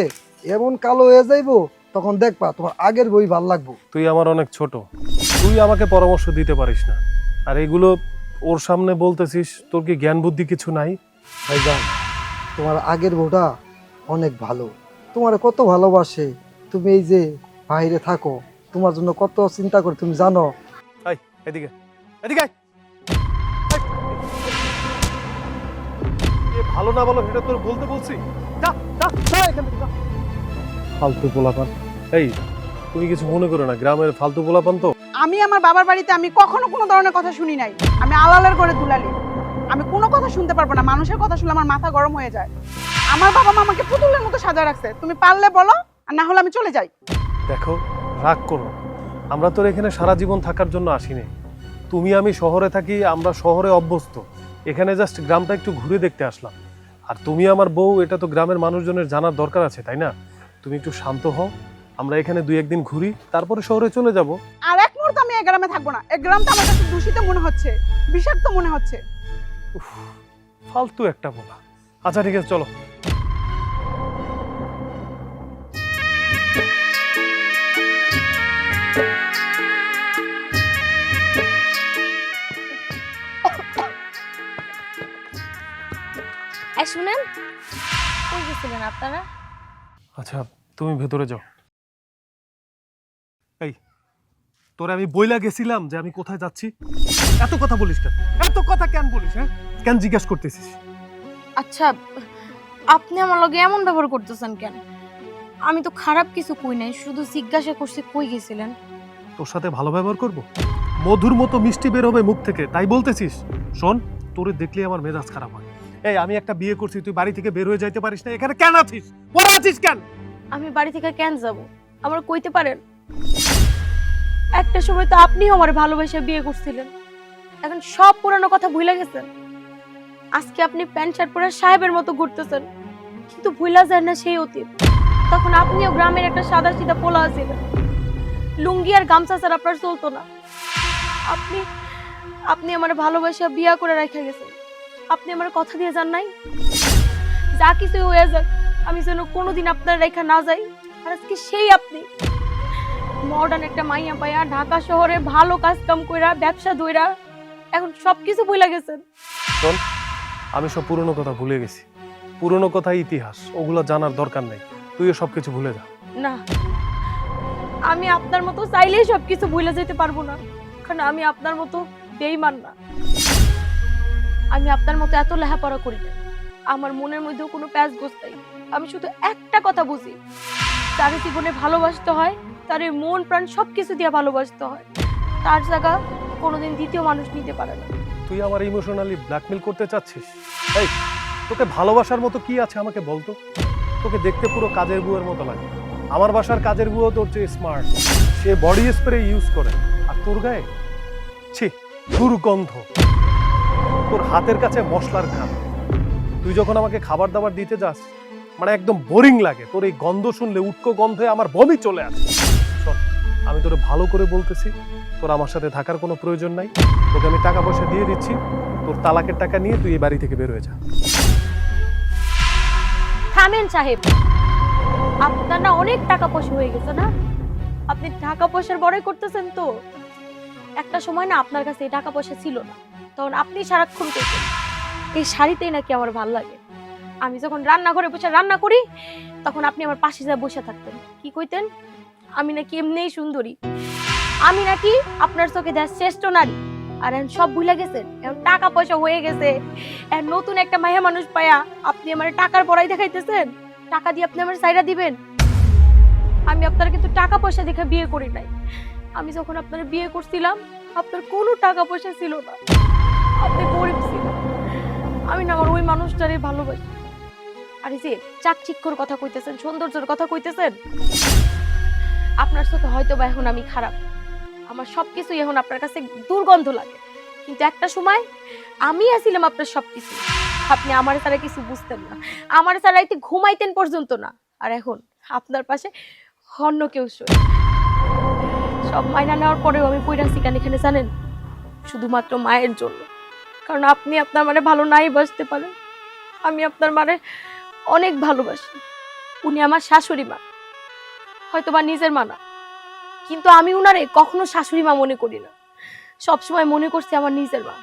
এমন কালো হয়ে যাইবো, তখন দেখবা তোমার আগের বই ভাল লাগবো। তুই আমার অনেক ছোট, তুই আমাকে পরামর্শ দিতে পারিস না, আর এগুলো ওর সামনে বলতেছিস। তোর কি জ্ঞান বুদ্ধি কিছু নাই? ভাইজান, তোমার আগের বউটা অনেক ভালো, তোমার কত ভালোবাসে। তুমি এই যে বাইরে থাকো, তোমার জন্য কত চিন্তা করে, তুমি জানো? এই, এদিকে এদিকে আয়। এ ভালো না ভালো সেটা তোর বলতে বলছি। যা যা যা এখান থেকে যা। ফালতু পোলাপান। এই, তুমি কিছু মনে করো না, গ্রামের ফালতু পোলাপান তো। আমি আমার বাবার বাড়িতে আমি কখনো কোনো ধরনের কথা শুনি নাই। আমি আলালের করে দুলালি, আমি কোনো কথা শুনতে পারবো না। মানুষের কথা শুনলে আমার মাথা গরম হয়ে যায়। আমার বাবা মা আমাকে পুতুলের মতো সাজায় রাখছে। তুমি পারলে বলো, আর না হলে আমি চলে যাই। দেখো, রাগ করো, আমরা তোর এখানে সারা জীবন থাকার জন্য আসিনি। তুমি আমি শহরে থাকি, আমরা শহরে অভ্যস্ত, এখানে জাস্ট গ্রামটা একটু ঘুরে দেখতে আসলাম। আর তুমি আমার বউ, এটা তো গ্রামের মানুষজনের জানার দরকার আছে, তাই না? তুমি একটু শান্ত হও, আমরা এখানে 2-1 দিন ঘুরি, তারপরে শহরে চলে যাব। আর এক মুহূর্ত আমি এই গ্রামে থাকবো না। এই গ্রামটা আমার কাছে দূষিত মনে হচ্ছে, বিষাক্ত মনে হচ্ছে। উফ, ফালতু একটা বলা। আচ্ছা ঠিক আছে, চলো। শুনেন, কই গেছিলেন আপনারা? আচ্ছা, তুমি ভেতরে যাও। এই, তোরে আমি বইলা গেছিলাম যে আমি কোথায় যাচ্ছি? এত কথা বলিস কেন? এত কথা কেন বলিস? হ্যাঁ, কেন জিজ্ঞেস করতেছিস? আচ্ছা, আপনি আমার লগে এমন ব্যবহার করতেছেন কেন? আমি তো খারাপ কিছু কই নাই, শুধু জিজ্ঞাসা করছি কই গেছিলেন। তোর সাথে ভালো ব্যবহার করব? মধুর মতো মিষ্টি বের হবে মুখ থেকে, তাই বলতেছিস? শোন, তোরে দেখলে আমার মেজাজ খারাপ হয়। এই, আমি একটা বিয়ে করছি, তুই বাড়ি থেকে বের হয়ে যাইতে পারিস না, এখানে কেন আছিস? পড়ে আছিস কেন? আমি বাড়ি থেকে কেন যাব? আমার কইতে পারেন? একটা সময় তো আপনিও আমার ভালোবাসা বিয়ে করছিলেন, এখন সব পুরানো কথা ভুলে গেছেন। আজকে আপনি প্যান্ট শার্ট পরে সাহেবের মতো ঘুরতেছেন, কিন্তু ভুলা যায় না সেই অতীত। তখন আপনিও গ্রামের একটা সাদা সিধা পোলা ছিলেন, লুঙ্গি আর গামছা ছাড়া আপনার চলতো না। আপনি আপনি আমার ভালোবাসা বিয়া করে রেখে গেছেন। আপনি আমার কথা দিয়ে যান নাই, যা কিছু হয়ে যাক আমি যেন কোনোদিন আপনার রেখা না যাই। আর আজকে সেই আপনি মডার্ন একটা মাইয়া পাইয়া ঢাকা শহরে ভালো কাজ কাম কইরা ব্যবসা ধইরা এখন সবকিছু ভুলে গেছেন। শোন, আমি সব পুরনো কথা ভুলে গেছি, পুরনো কথা ইতিহাস, ওগুলো জানার দরকার নেই, তুইও সবকিছু ভুলে যা। না, আমি আপনার মতো চাইলেই সবকিছু ভুলে যেতে পারবো না, কারণ আমি আপনার মতো বেঈমান না। আমি আপনার মতো এত লেখাপড়া করি না, আমার মনের মধ্যেও কোনো প্যাচ গোছ নাই। আমি শুধু একটা কথা বুঝি, তার জীবনে ভালোবাসতে হয়, তার মন প্রাণ সবকিছু দিয়ে ভালোবাসতে হয়। তার জায়গা কোনোদিন দ্বিতীয় মানুষ নিতে পারে না। তুই আমার ইমোশনালি ব্ল্যাকমেল করতে চাচ্ছিস? এই, তোকে ভালোবাসার মতো কি আছে আমাকে বলতো? তোকে দেখতে পুরো কাজের বুয়ের মতো লাগে। আমার বাসার কাজের বুয়ো তোর চেয়ে স্মার্ট, সে বডি স্প্রে ইউজ করে, আর তোর গায়ে ছি দুর্গন্ধ, তোর হাতের কাছে মশলার ঘ্রাণ। তুই যখন আমাকে খাবার দাবার দিতে যাস, মানে একদম বোরিং লাগে। তোর এই গন্ধ শুনলে, উটকো গন্ধে আমার বমি চলে আসে। শোন, আমি আমি তোরে ভালো করে বলতেছি, তোর আমার সাথে থাকার কোনো প্রয়োজন নাই। তোকে আমি টাকা পয়সা দিয়ে দিচ্ছি, তোর তালাকের টাকা নিয়ে তুই এই বাড়ি থেকে বের হয়ে যা। থামেন সাহেব, আপনার না অনেক টাকা পয়সা হয়ে গেছে না? আপনি টাকা পয়সার বড়াই করতেছেন তো। একটা সময় না আপনার কাছে এই টাকা পয়সা ছিল না, তখন আপনি সারাক্ষণ করতেন এই শাড়িতেই নাকি আমার ভালো লাগে। আমি যখন রান্নাঘরে বসে রান্না করি তখন আপনি আমার পাশে যা বসে থাকতেন, কি কইতেন? আমি নাকি এমনিই সুন্দরী, আমি নাকি আপনার চোখে দেওয়ার শ্রেষ্ঠ নারী। আর এখন সব ভুলে গেছেন, এখন টাকা পয়সা হয়ে গেছে, এখন নতুন একটা মায়া মানুষ পায়া আপনি আমার টাকার বড়াই দেখাইতেছেন। টাকা দিয়ে আপনি আমার সাইরা দিবেন? আমি আপনার কিন্তু টাকা পয়সা দেখে বিয়ে করি নাই। আমি যখন আপনার বিয়ে করছিলাম আপনার কোনো টাকা পয়সা ছিল না, আপনি গরিব ছিলেন। আমি না আমার ওই মানুষটারে ভালোবাসি। আর এই যে চাকচিক্যর কথা কইতেছেন, সৌন্দর্যের কথা কইতেছেন, আপনার চোখে হয়তো বা এখন আমি খারাপ, আমার সবকিছুই এখন আপনার কাছে দুর্গন্ধ লাগে, কিন্তু একটা সময় আমি আছিলাম আপনার সবকিছু। আপনি আমার ছাড়া কিছু বুঝতেন না, আমার ছাড়া এতে ঘুমাইতেন পর্যন্ত না। আর এখন আপনার পাশে অন্য কেউ শোয়। সব মাইনা নেওয়ার পরেও আমি পইরাছি কেন এখানে জানেন? শুধুমাত্র মায়ের জন্য। কারণ আপনি আপনার মানে ভালো নাই বাসতে পারেন, আমি আপনার মানে অনেক ভালোবাসি। উনি আমার শাশুড়ি মা, হয়তো বা নিজের মা না, কিন্তু আমি উনারে কখনো শাশুড়ি মা মনে করি না, সবসময় মনে করছি আমার নিজের মা।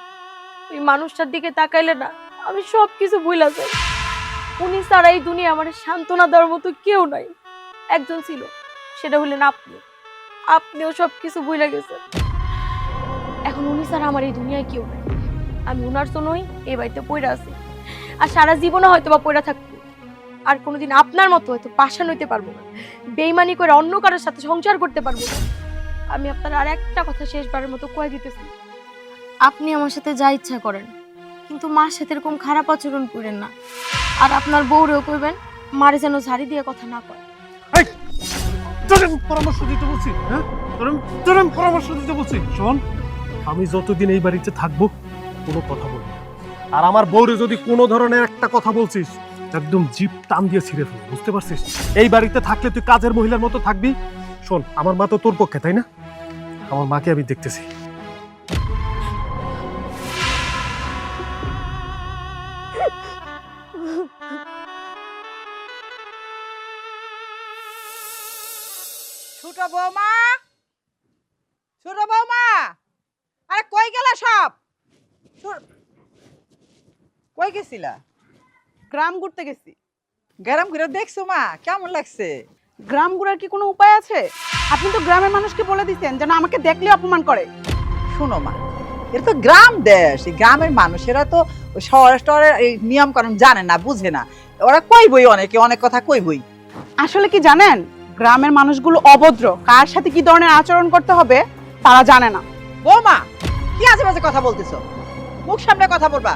ওই মানুষটার দিকে তাকাইলে না আমি সব কিছু ভুলে যাই। উনি ছাড়া এই দুনিয়া আমার সান্ত্বনা দেওয়ার মতো কেউ নাই। একজন ছিল, সেটা হলেন আপনি। আপনিও সব কিছু ভুলে গেছেন। এখন উনি ছাড়া আমার এই দুনিয়ায় কেউ নাই। আমি উনার জন্যই এই বাড়িতে পইরা আছি, আর সারা জীবনে হয়তো বা পইরা থাকবো। আর কোনোদিন আপনার মতো হয়তো পাশান হইতে পারবো না, বেইমানি করে অন্য কারোর সাথে সংসার করতে পারবো না। আমি আপনার আর একটা কথা শেষবারের মতো কয়ে দিতেছি, আপনি আমার সাথে যা ইচ্ছা করেন, কিন্তু মার সাথে এরকম খারাপ আচরণ করেন না। আর আপনার বউরেও কইবেন মারে যেন ঝাড়ি দিয়ে কথা না কয়। তোরে পরামর্শ দিতে বলছি, হ্যাঁ তোরে পরামর্শ দিতে বলছি। শোন, আমি যতদিন এই বাড়িতে থাকবো কোনো কথা বলবো না। আর আমার বউরে যদি কোনো ধরনের একটা কথা বলছিস একদম জিভ টান দিয়ে ছিঁড়ে ফেলবো, বুঝতে পারছিস? এই বাড়িতে থাকলে তুই কাজের মহিলার মতো থাকবি। শোন, আমার মা তো তোর পক্ষে, তাই না? আমার মাকে আমি দেখতেছি। ছোট বৌমা, ছোট বৌমা, আরে কই গেলা সব? কই গেছিলা? গ্রাম ঘুরতে গেছি। গ্রাম ঘুরে দেখছো মা, কেমন লাগছে? গ্রাম ঘুরার কি কোনো উপায় আছে? আপনি তো গ্রামের মানুষকে বলে দিচ্ছেন যেন আমাকে দেখলে অপমান করে। শোনো মা, এটা তো গ্রাম দেশ, এই গ্রামের মানুষেরা তো শহরের এই নিয়ম কানুন জানে না, বুঝে না। ওরা কইবই, অনেকে অনেক কথা কইবই। আসলে কি জানেন, গ্রামের মানুষগুলো অভদ্র, কার সাথে কি ধরনের আচরণ করতে হবে তারা জানে না। বৌমা, কি আজে বাজে কথা বলতেছো? মুখ সামনে কথা বলবা।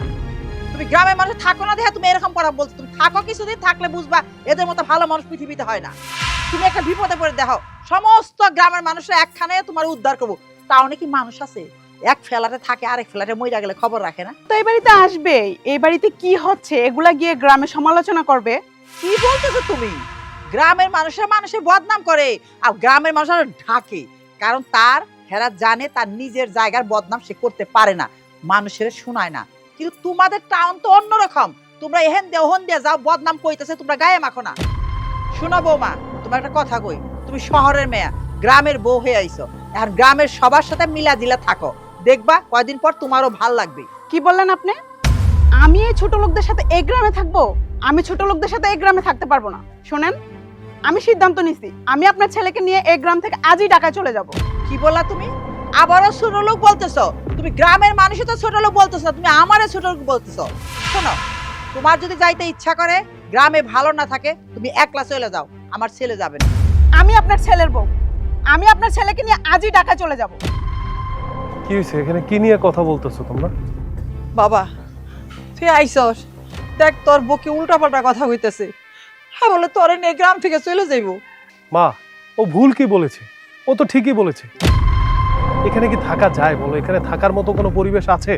তুমি গ্রামের মানুষ থাকো না দেখে তুমি এরকম কথা বলছো। তুমি থাকো কিছুদিন, থাকলে বুঝবা এদের মতো ভালো মানুষ পৃথিবীতে হয় না। তুমি একটা বিপদে পড়ে দেখো, সমস্ত গ্রামের মানুষরা একখানে তোমার উদ্ধার করবো। তাও নাকি মানুষ আছে এক ফ্ল্যাটে থাকে, আরেক ফ্ল্যাটে মইরা গেলে খবর রাখে না। তো এই বাড়িতে আসবে, এই বাড়িতে কি হচ্ছে এগুলা গিয়ে গ্রামে সমালোচনা করবে। কি বলতেছো তুমি? গ্রামের মানুষেরা মানুষের বদনাম করে, আর গ্রামের মানুষরা ঢাকে, কারণ তার হেরা জানে তার নিজের জায়গার বদনাম সে করতে পারে না, মানুষের শোনায় না। কিন্তু তোমাদের টাউন তো অন্যরকম, তোমরা এহেন দিয়ে ওহন দিয়ে যাও, বদনাম কইতেছে, তোমরা গায়ে মাখো না। শোনো বৌমা, তোমার একটা কথা কই, তুমি শহরের মেয়া, গ্রামের বউ হয়ে আইছো, এখন গ্রামের সবার সাথে মিলাজিলা থাকো, দেখবা কয়দিন পর তোমারও ভাল লাগবে। কি বললেন আপনি? আমি এই ছোট লোকদের সাথে এই গ্রামে থাকবো? আমি ছোট লোকদের সাথে এই গ্রামে থাকতে পারবো না। শোনেন, আমি সিদ্ধান্ত নিছি, আমি আপনার ছেলেকে নিয়ে এই গ্রাম থেকে আজই ঢাকায় চলে যাব। কি বললা তুমি? আবারও ছোট লোক বলতেছো? তুমি গ্রামের মানুষই তো ছোট লোক বলতেছো, তুমি আমারে ছোট লোক বলতেছো। শোনো, তোমার যদি যাইতে ইচ্ছা করে, গ্রামে ভালো না থাকে, তুমি একলা চলে যাও, আমার ছেলে যাবে না। আমি আপনার ছেলের বউ, আমি আপনার ছেলেকে নিয়ে আজই ঢাকায় চলে যাব। কি হয়েছে? এখানে কি নিয়ে কথা বলতেছো তোমরা? বাবা, তুই আইসস, দেখ তোর বউকে উল্টাপাল্টা কথা কইতেছে। হ্যাঁ বলে তোরে নিয়ে গ্রাম থেকে চলে যাইবো। মা, ও ভুল কি বলেছে? ও তো ঠিকই বলেছে। এখানে কি থাকা যায় বলো? এখানে থাকার মতো কোনো পরিবেশ আছে?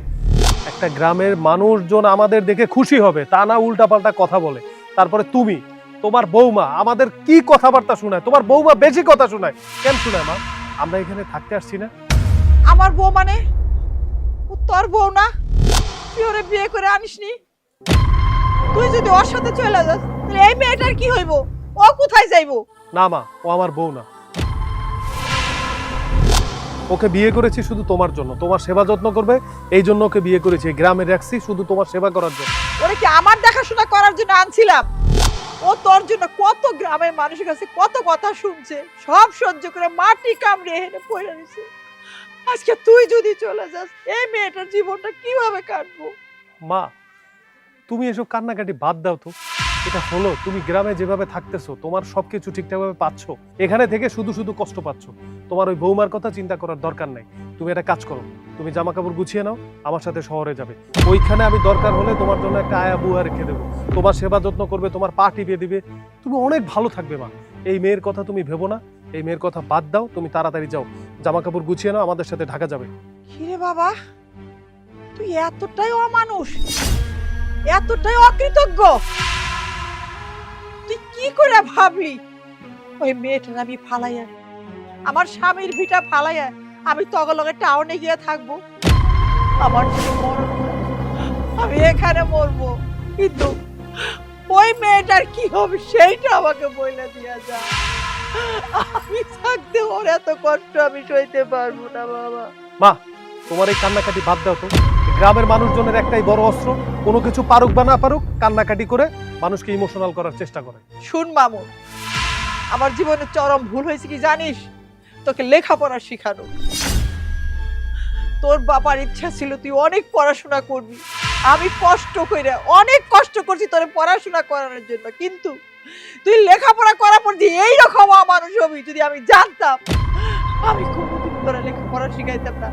একটা গ্রামের মানুষজন আমাদের দেখে খুশি হবে, তা না উল্টাপাল্টা কথা বলে। তারপরে তুমি, তোমার বৌমা আমাদের কি কথাবার্তা শোনায়? তোমার বৌমা বেশি কথা শোনায়। কেন শোনায় মা? আমরা এখানে থাকতে আসছি না? আমার বউ মানে ও তোর বউ না? তুই ওরে বিয়ে করে আনিসনি? তুই যদি ওর সাথে চলে যাস তাহলে এই মেয়েটার কি হইব? ও কোথায় যাইবো? না মা, ও আমার বউ না। ওকে বিয়ে করেছি শুধু তোমার জন্য, তোমার সেবা যত্ন করবে এই জন্য ওকে বিয়ে করেছি। গ্রামে রাখছি শুধু তোমার সেবা করার জন্য। ওরে কি আমার দেখাশোনা করার জন্য আনছিলাম? ও তোর জন্য কত গ্রামের মানুষের কাছে কত কথা শুনছে, সব সহ্য করে মাটি কামড়ে হেনে পড়ে রয়েছে। আজকে তুই যদি চলে যাস এই মেয়েটার জীবনটা কিভাবে কাটবো? মা, তুমি এসব কান্নাকাটি বাদ দাও তো। এটা হলো, তুমি গ্রামে যেভাবে থাকতেছো তোমার সবকিছু ঠিকঠাকভাবে পাচ্ছ, এখানে থেকে শুধু শুধু কষ্ট পাচ্ছ। তোমার ওই বৌমার কথা চিন্তা করার দরকার নাই। তুমি একটা কাজ করো, তুমি জামা কাপড় গুছিয়ে নাও, আমার সাথে শহরে যাবে। ওইখানে আমি দরকার হলে তোমার জন্য একটা আয়া বুয়া রেখে দেবো, তোমার সেবা যত্ন করবে, তোমার পা টিপিয়ে দিবে, তুমি অনেক ভালো থাকবে মা। এই মেয়ের কথা তুমি ভেবো না, এই মেয়ের কথা বাদ দাও। তুমি তাড়াতাড়ি যাও, জামা কাপড় গুছিয়ে নাও, আমাদের সাথে ঢাকা যাবে। কিরে বাবা, তুই এতটাই অমানুষ, এতটাই অকৃতজ্ঞ? তুই কি করে ভাবলি ওই মেয়েটার আমি ফালাইয়া, আমার স্বামীর ভিটা ফালাইয়া আমি তগলগে টাউনে গিয়ে থাকবো? আমার যদি মরণ হয়, আমি এখানে মরবো, কিন্তু ওই মেয়েটার কি হবে সেইটা আমাকে বলে দিয়া যায়। আমি থাকতে ওর এত কষ্ট আমি সইতে পারবো না বাবা। মা, তোমার এই কান্নাকাটি বাদ দাও তো। গ্রামের মানুষজনের একটাই বড় অস্ত্র, কোনো কিছু পারুক বা না পারুক কান্নাকাটি করে মানুষকে ইমোশনাল করার চেষ্টা করে। শুন মামুন, আমার জীবনে চরম ভুল হয়েছে কি জানিস? তোকে লেখাপড়া শিখানো। তোর বাবার ইচ্ছা ছিল তুই অনেক পড়াশোনা করবি, আমি কষ্ট করে অনেক কষ্ট করছি তোরে পড়াশোনা করানোর জন্য, কিন্তু তুই লেখাপড়া করার পর যে এইরকম অমানুষ হবি যদি আমি জানতাম, আমি কোনোদিন তোরা লেখাপড়া শিখাইতাম না।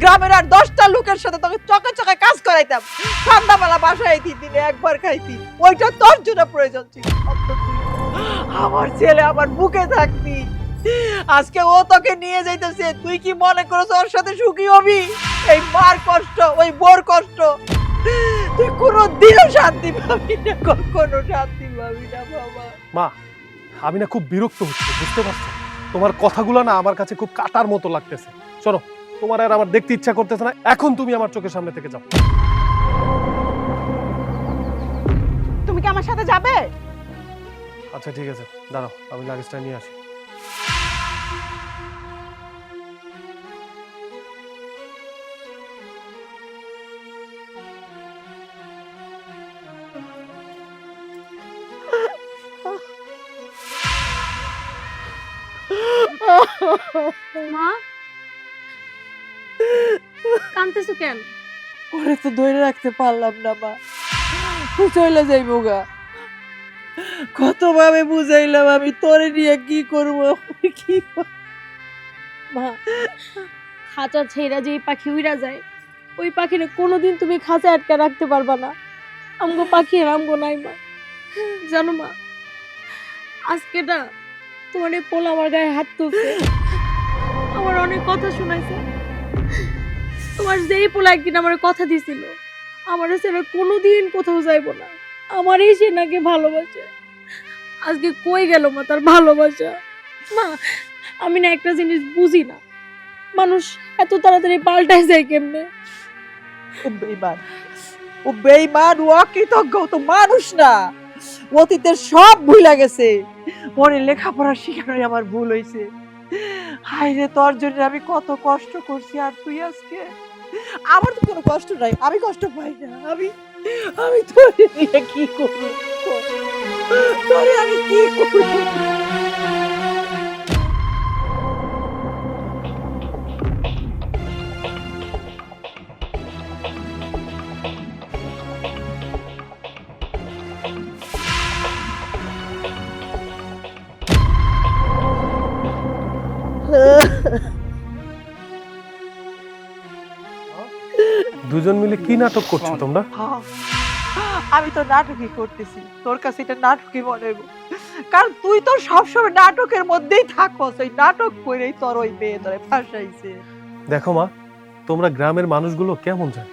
গ্রামের আর 10টা লোকের সাথে তোকে চকে চকে কাজ করাইতাম, সন্ধ্যাবেলা বাসায় দিনে একবার খাইতি, ওইটা তোর জন্য প্রয়োজন ছিল। অথচ তুই আমার ছেলে আমার বুকে থাকতি, আজকে ও তোকে নিয়ে যাইতেছে, তুই কি মনে করছ ওর সাথে সুখী হবি? এই মার কষ্ট, ওই বোর কষ্ট, তুই কোনোদিনও শান্তি পাবি না, কখনো শান্তি পাবি না বাবা। মা, আমি না খুব বিরক্ত হচ্ছে, বুঝতে পারছো? তোমার কথাগুলো না আমার কাছে খুব কাটার মতো লাগতেছে। শোনো, তোমার আর আমার দেখতে ইচ্ছা করতেছে না, এখন তুমি আমার চোখের সামনে থেকে যাও। তুমি কি আমার সাথে যাবে? আচ্ছা ঠিক আছে, দাঁড়াও, আমি লাগেজটা নিয়ে আসি। মা, কাঁদতেছো কেন? ওরে তো ধরে রাখতে পারলাম না মা, তুই চলে যাইবো গা। কতভাবে বুঝাইলাম আমি তোরে নিয়ে কি করবো, কি মা, খাঁচা ছেড়া যেই পাখি উড়া যায়, ওই পাখিরে কোনোদিন তুমি খাঁচা আটকা রাখতে পারবা না। আমগো পাখি আর আমগো নাই মা। জানো মা, আজকে না তোমার এই পোলা আমার গায়ে হাত তুলছে, আমার অনেক কথা শোনাইছে। তোমার যেই পোলা একদিন আমার কথা দিছিল আমার ছেলে কোনোদিন কোথাও যাইবো না, আমারই সে নাকি ভালোবাসে, আজকে কই গেল মা তার ভালোবাসা? মা, আমি না একটা জিনিস বুঝি না, মানুষ এত তাড়াতাড়ি পাল্টায় যায় কেমনে? ও বেঈমান, ও বেঈমান, ও অকৃতজ্ঞ, ও তো মানুষ না, অতীতের সব ভুলে গেছে। ওরে লেখাপড়া শিখানোই আমার ভুল হয়েছে। হায় রে, তোর জন্য আমি কত কষ্ট করছি, আর তুই আজকে, আমার তো কোনো কষ্ট নাই, আমি কষ্ট পাই না। আমি তোরে নিয়ে কি করবো, তোরে আমি কি করবো? দুজন মিলে কি নাটক করছো তোমরা? হ্যাঁ, আমি তো নাটকই করতেছি, তোর কাছে এটা নাটকই মনে হইব, কারণ তুই তো সবসময় নাটকের মধ্যেই থাকস, ওই নাটক করেই তোর ওই মেয়ে তোরে ফাঁসাইছে। দেখো মা, তোমরা গ্রামের মানুষগুলো কেমন যায়,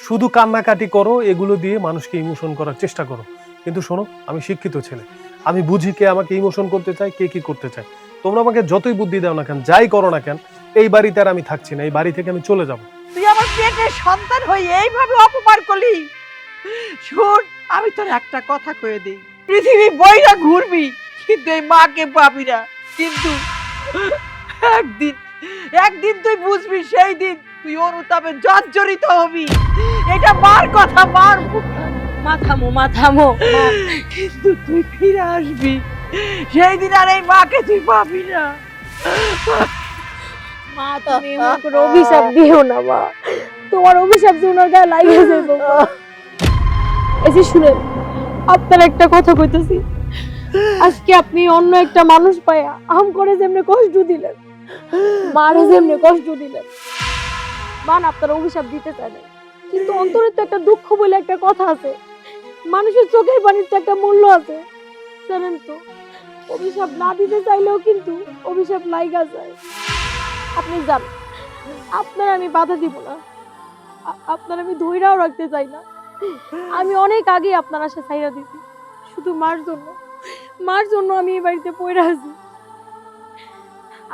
শুধু কান্নাকাটি করো, এগুলো দিয়ে মানুষকে ইমোশন করার চেষ্টা করো। কিন্তু শোনো, আমি শিক্ষিত ছেলে, আমি বুঝি কে আমাকে ইমোশন করতে চায়, কে কি করতে চায়। তোমরা আমাকে যতই বুদ্ধি দাও না কেন, যাই করো না কেন, এই বাড়িতে আর আমি থাকছি না, এই বাড়ি থেকে আমি চলে যাব। তুই আমার পেটের সন্তান হয়ে এইভাবে অপমান করলি? শোন, আমি তোর একটা কথা কয়ে দিই, পৃথিবী বইরা ঘুরবি কিন্তু এই মাকে পাবি না। কিন্তু একদিন একদিন তুই বুঝবি, সেই দিন তুই অনুতাপে জর্জরিত হবি। এটা মার কথা, মার মাথামো কিন্তু তুই ফিরে আসবি, সেই দিন আর এই মাকে তুই পাবি না। মা, তুমি এমন করে অভিশাপ দিও না মা, তোমার অভিশাপ যে ওনার গায়ে লাগিয়ে যাবে। এই যে শুনেন, আপনার একটা কথা কইতেছি, আজকে আপনি অন্য একটা মানুষ পায়া আম করে যেমনি কষ্ট দিলেন, মারে যেমনি কষ্ট দিলেন, মান আপনার অভিশাপ দিতে চায় না, কিন্তু অন্তরে তো একটা দুঃখ বলে একটা কথা আছে, মানুষের চোখের পানির তো একটা মূল্য আছে, জানেন তো? অভিশাপ না দিতে চাইলেও কিন্তু অভিশাপ লাইগা যায়। আপনি যান, আপনার আমি বাধা দিব না, আপনার আমি ধৈর্যও রাখতে চাই না। আমি অনেক আগে আপনার আশা ছাইরা দিছি, শুধু মার জন্য আমি এই বাড়িতে পড়ে আছি।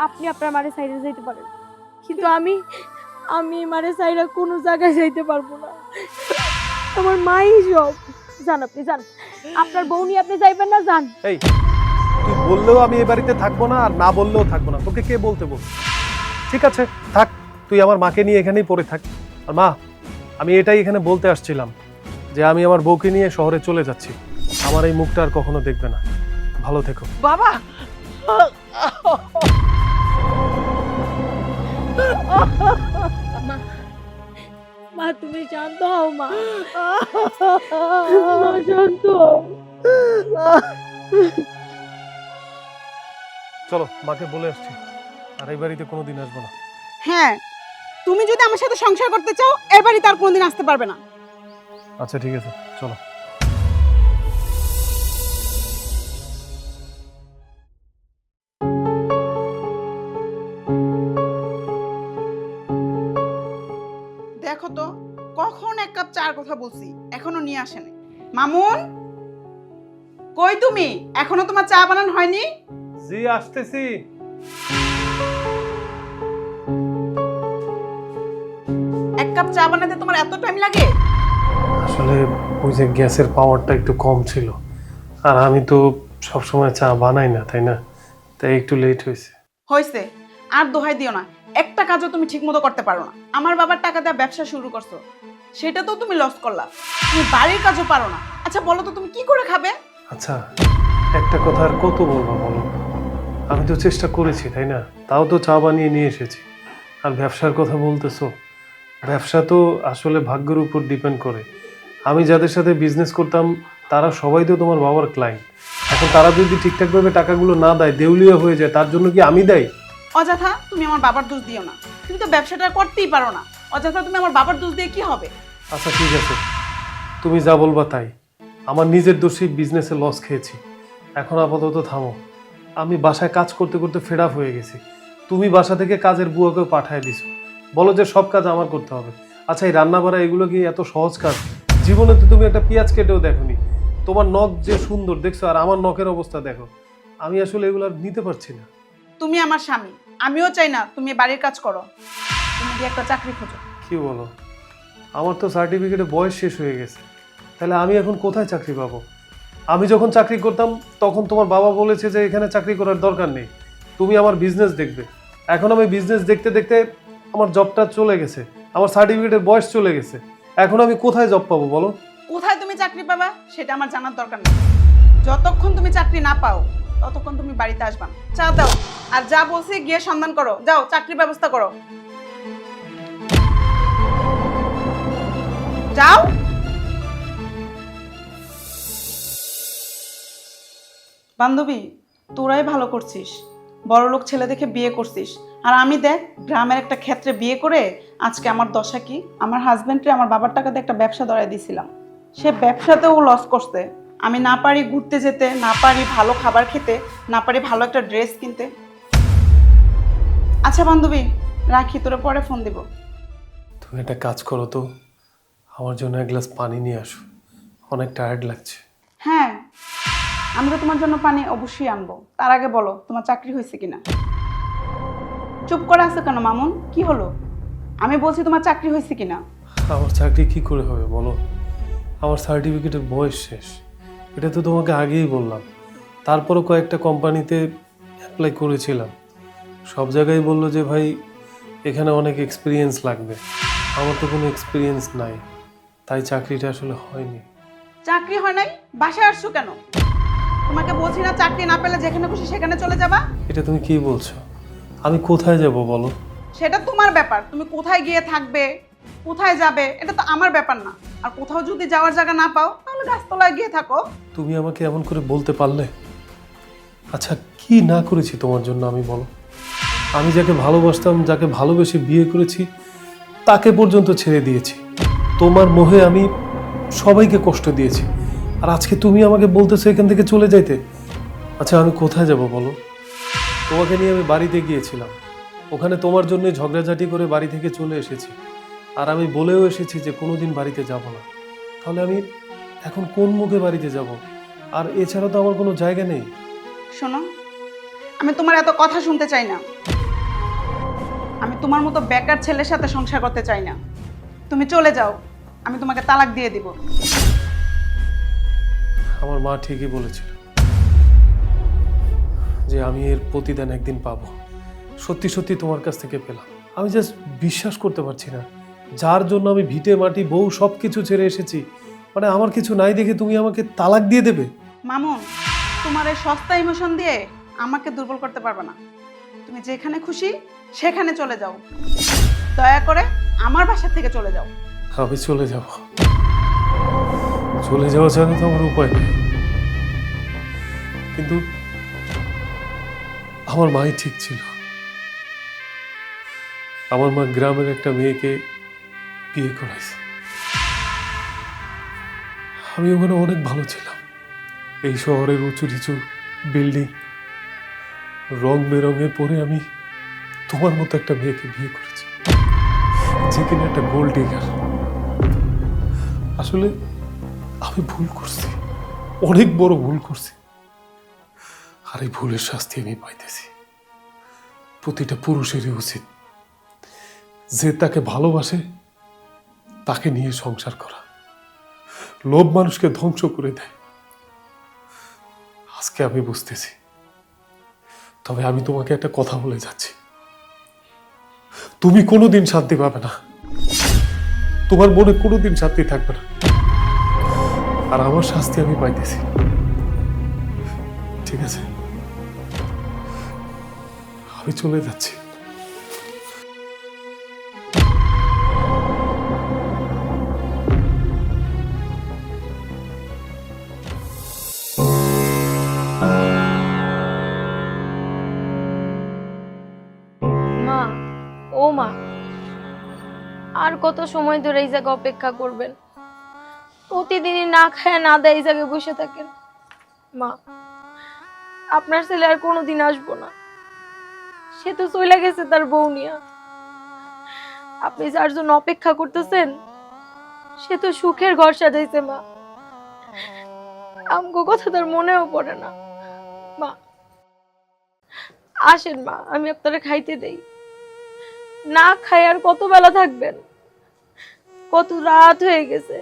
আপনি আপনার মারে সাইডে যাইতে পারেন, কিন্তু আমি মারে সাইডে কোনো জায়গায় যাইতে পারবো না। আমার মাই সব। যান, আপনি যান, আপনার বউ নিয়ে আপনি যাইবেন না, যান। এই, তুই বললেও আমি এই বাড়িতে থাকবো না, আর না বললেও থাকবো না। তোকে কে বলতে বল? ঠিক আছে, থাক, তুই আমার মাকে নিয়ে এখানেই পড়ে থাক। আর মা, আমি এটাই এখানে বলতে আসছিলাম যে আমি আমার বউকে নিয়ে শহরে চলে যাচ্ছি, আমার এই মুখটা আর কখনো দেখবে না। ভালো থেকো। বাবা, মা তুমি শান্ত হও মা, শান্ত হও। চলো, মাকে বলে আসছি আর এই বাড়িতে কোনোদিন আসবো না। হ্যাঁ, তুমি যদি আমার সাথে সংসার করতে চাও এই বাড়িতে আর কোনোদিন আসতে পারবে না। আচ্ছা ঠিক আছে, চলো। দেখো তো, কখন এক কাপ চার কথা বলছি, এখনো নিয়ে আসেনি। মামুন, কই তুমি? এখনো তোমার চা বানানো হয়নি? জি, আসতেছি। এক কাপ চা বানাতে তোমার এত টাইম লাগে? আসলে ওই যে গ্যাসের পাওয়ারটা একটু কম ছিল, আর আমি তো সবসময় চা বানাই না, তাই না? তাই একটু লেট হয়েছে। হয়েছে, আর দোহাই দিও না, একটা কাজও তুমি ঠিক মতো করতে পারো না। আমার বাবার টাকা দিয়ে ব্যবসা শুরু করছো, সেটা তো তুমি লস করলা। তুমি বাড়ির কাজও পারো না। আচ্ছা বলো তো, তুমি কি করে খাবে? আচ্ছা, একটা কথা আর কত বলবো বলো? আমি তো চেষ্টা করেছি, তাই না? তাও তো চা বানিয়ে নিয়ে এসেছি। আর ব্যবসার কথা বলতেছো, ব্যবসা তো আসলে ভাগ্যের উপর ডিপেন্ড করে। আমি যাদের সাথে বিজনেস করতাম তারা সবাই তো তোমার বাবার ক্লায়েন্ট। এখন তারা যদি ঠিকঠাকভাবে টাকাগুলো না দেয়, দেউলিয়া হয়ে যায়, তার জন্য কি আমি দায়ী? অযথা তুমি আমার বাবার দোষ দিও না, তুমি তো ব্যবসাটা করতেই পারো না। অযথা তুমি আমার বাবার দোষ দিয়ে কি হবে? আচ্ছা ঠিক আছে, তুমি যা বলবা তাই। আমার নিজের দোষেই বিজনেসে লস খেয়েছি। এখন আপাতত থামো। আমি বাসায় কাজ করতে করতে ফেড আপ হয়ে গেছি। তুমি বাসা থেকে কাজের বুয়াকে পাঠিয়ে দিছো, বলো যে সব কাজ আমার করতে হবে। আচ্ছা, এই রান্না বাড়া এগুলো কি এত সহজ কাজ? জীবনে তো তুমি একটা পেঁয়াজ কেটেও দেখোনি। তোমার নখ যে সুন্দর দেখছো, আর আমার নখের অবস্থা দেখো। আমি আসলে এগুলো আর নিতে পারছি না। তুমি আমার স্বামী, আমিও চাই না তুমি বাড়ির কাজ করো। তুমি গিয়ে একটা চাকরি খোঁজো। কি বলো? আমার তো সার্টিফিকেটে বয়স শেষ হয়ে গেছে, তাহলে আমি এখন কোথায় চাকরি পাবো? আমি যখন চাকরি করতাম তখন তোমার বাবা বলেছে যে এখানে চাকরি করার দরকার নেই, তুমি আমার বিজনেস দেখবে। এখন আমি বিজনেস দেখতে দেখতে আমার জবটা চলে গেছে, আমার সার্টিফিকেটের বয়স চলে গেছে। এখন আমি কোথায় জব পাবো বলো? কোথায় তুমি চাকরি পাবা সেটা আমার জানার দরকার নেই। যতক্ষণ তুমি চাকরি না পাও ততক্ষণ তুমি বাড়িতে আসবা না। চা দাও, আর যা বলছি গিয়ে সন্ধান করো। যাও, চাকরির ব্যবস্থা করো, যাও। বান্ধবী, তোরাই ভালো করছিস, বড়লোক ছেলে দেখে বিয়ে করছিস। আর আমি দেখ, গ্রামের একটা ক্ষেত্রে বিয়ে করে আজকে আমার দশা কি? আমার হাজবেন্ডকে আমার বাবার টাকা দিয়ে একটা ব্যবসা ধরাই দিয়েছিলাম, সে ব্যবসাতেও লস করছে। আমি না পারি ঘুরতে যেতে, না পারি ভালো খাবার খেতে, না পারি ভালো একটা ড্রেস কিনতে। আচ্ছা বান্ধবী, রাখি, তোরা পরে ফোন দিব। তুমি একটা কাজ করো তো, আমার জন্য এক গ্লাস পানি নিয়ে আসো, অনেক টায়ার্ড লাগছে। হ্যাঁ, আমি তো তোমার জন্য পানি অবশ্যই আনবো, তার আগে বলো তোমার চাকরি হয়েছে কিনা। চুপ করে আছো কেন মামুন, কি হলো? আমি বলছি তোমার চাকরি হয়েছে কিনা। আমার চাকরি কি করে হবে বলো? আমার সার্টিফিকেটের বয়স শেষ, এটা তো তোমাকে আগেই বললাম। তারপরও কয়েকটা কোম্পানিতে অ্যাপ্লাই করেছিলাম, সব জায়গায় বললো যে ভাই এখানে অনেক এক্সপিরিয়েন্স লাগবে। আমার তো কোনো এক্সপিরিয়েন্স নাই, তাই চাকরিটা আসলে হয়নি। চাকরি হয় নাই, বাসায় আসছো কেন? তোমাকে বলছি না চাকরি না পেলে যেখানে খুশি সেখানে চলে যাবা। এটা তুমি কি বলছো? আমি কোথায় যাব বলো? সেটা তোমার ব্যাপার, তুমি কোথায় গিয়ে থাকবে, কোথায় যাবে, এটা তো আমার ব্যাপার না। আর কোথাও যদি যাওয়ার জায়গা না পাও তাহলে গাছতলায় গিয়ে থাকো। তুমি আমাকে এমন করে বলতে পারলে? আচ্ছা কি না করেছি তোমার জন্য আমি বলো? আমি যাকে ভালোবাসতাম, যাকে ভালোবেসে বিয়ে করেছি, তাকে পর্যন্ত ছেড়ে দিয়েছি। তোমার মোহে আমি সবাইকে কষ্ট দিয়েছি, আর আজকে তুমি আমাকে বলতেছো এখান থেকে চলে যাইতে। আচ্ছা আমি কোথায় যাব বলো? তোমাকে নিয়ে আমি বাড়িতে গিয়েছিলাম, ওখানে তোমার জন্য ঝগড়াঝাটি করে বাড়ি থেকে চলে এসেছি, আর আমি বলেও এসেছি যে কোনোদিন বাড়িতে যাব না। তাহলে আমি এখন কোন মুখে বাড়িতে যাব? আর এছাড়া তো আমার কোনো জায়গা নেই। শোনো, আমি তোমার এত কথা শুনতে চাই না। আমি তোমার মতো বেকার ছেলের সাথে সংসার করতে চাই না। তুমি চলে যাও, আমি তোমাকে তালাক দিয়ে দিব। আমার মা ঠিকই বলেছিল যে আমি এর প্রতিদান একদিন পাবো। সত্যি সত্যি তোমার কাছ থেকে পেলাম। আমি জাস্ট বিশ্বাস করতে পারছি না, যার জন্য আমি ভিটে মাটি বউ সব কিছু ছেড়ে এসেছি, মানে আমার কিছু নাই দেখে তুমি আমাকে তালাক দিয়ে দেবে? মামুন, তোমার এই সস্তা ইমোশন দিয়ে আমাকে দুর্বল করতে পারবে না। তুমি যেখানে খুশি সেখানে চলে যাও, দয়া করে আমার বাসা থেকে চলে যাও। আমি চলে যাব, চলে যাওয়া ছাড়া তো আমার উপায় নেই। কিন্তু আমার মাই ঠিক ছিল। আমার মা গ্রামের একটা মেয়েকে বিয়ে করাইছে। আমি ওখানে অনেক ভালো ছিলাম। এই শহরের উঁচু নিচু বিল্ডিং, রং বেরঙে পরে আমি তোমার মতো একটা মেয়েকে বিয়ে করেছি, যে কিনা একটা গোল্ড ডিগার। আসলে আমি ভুল করছি, অনেক বড় ভুল করছি, আর এই ভুলের শাস্তি আমি পাইতেছি। প্রতিটা পুরুষেরই উচিত যে তাকে ভালোবাসে তাকে নিয়ে সংসার করা। লোভ মানুষকে ধ্বংস করে দেয়, আজকে আমি বুঝতেছি। তবে আমি তোমাকে একটা কথা বলে যাচ্ছি, তুমি কোনোদিন শান্তি পাবে না, তোমার মনে কোনোদিন শান্তি থাকবে না, আর আমার শাস্তি আমি পাইতেছি। ঠিক আছে, আমি চলে যাচ্ছি। মা, ও মা, আর কত সময় ধরে এই জায়গায় অপেক্ষা করবেন? প্রতিদিনই না খায় না দেয় এই জায়গায় বসে থাকেন। মা, আপনার ছেলে আর কোনোদিন আসবো না, সে তো চলে গেছে তার বউ নিয়া। আপনি যার জন্য অপেক্ষা করতেছেন সে তো সুখের ঘর সাজাইছে মা, আমগো কথা তার মনেও পড়ে না। মা আসেন মা, আমি আপনারা খাইতে দেই। না খাই আর কত বেলা থাকবেন? কত রাত হয়ে গেছে,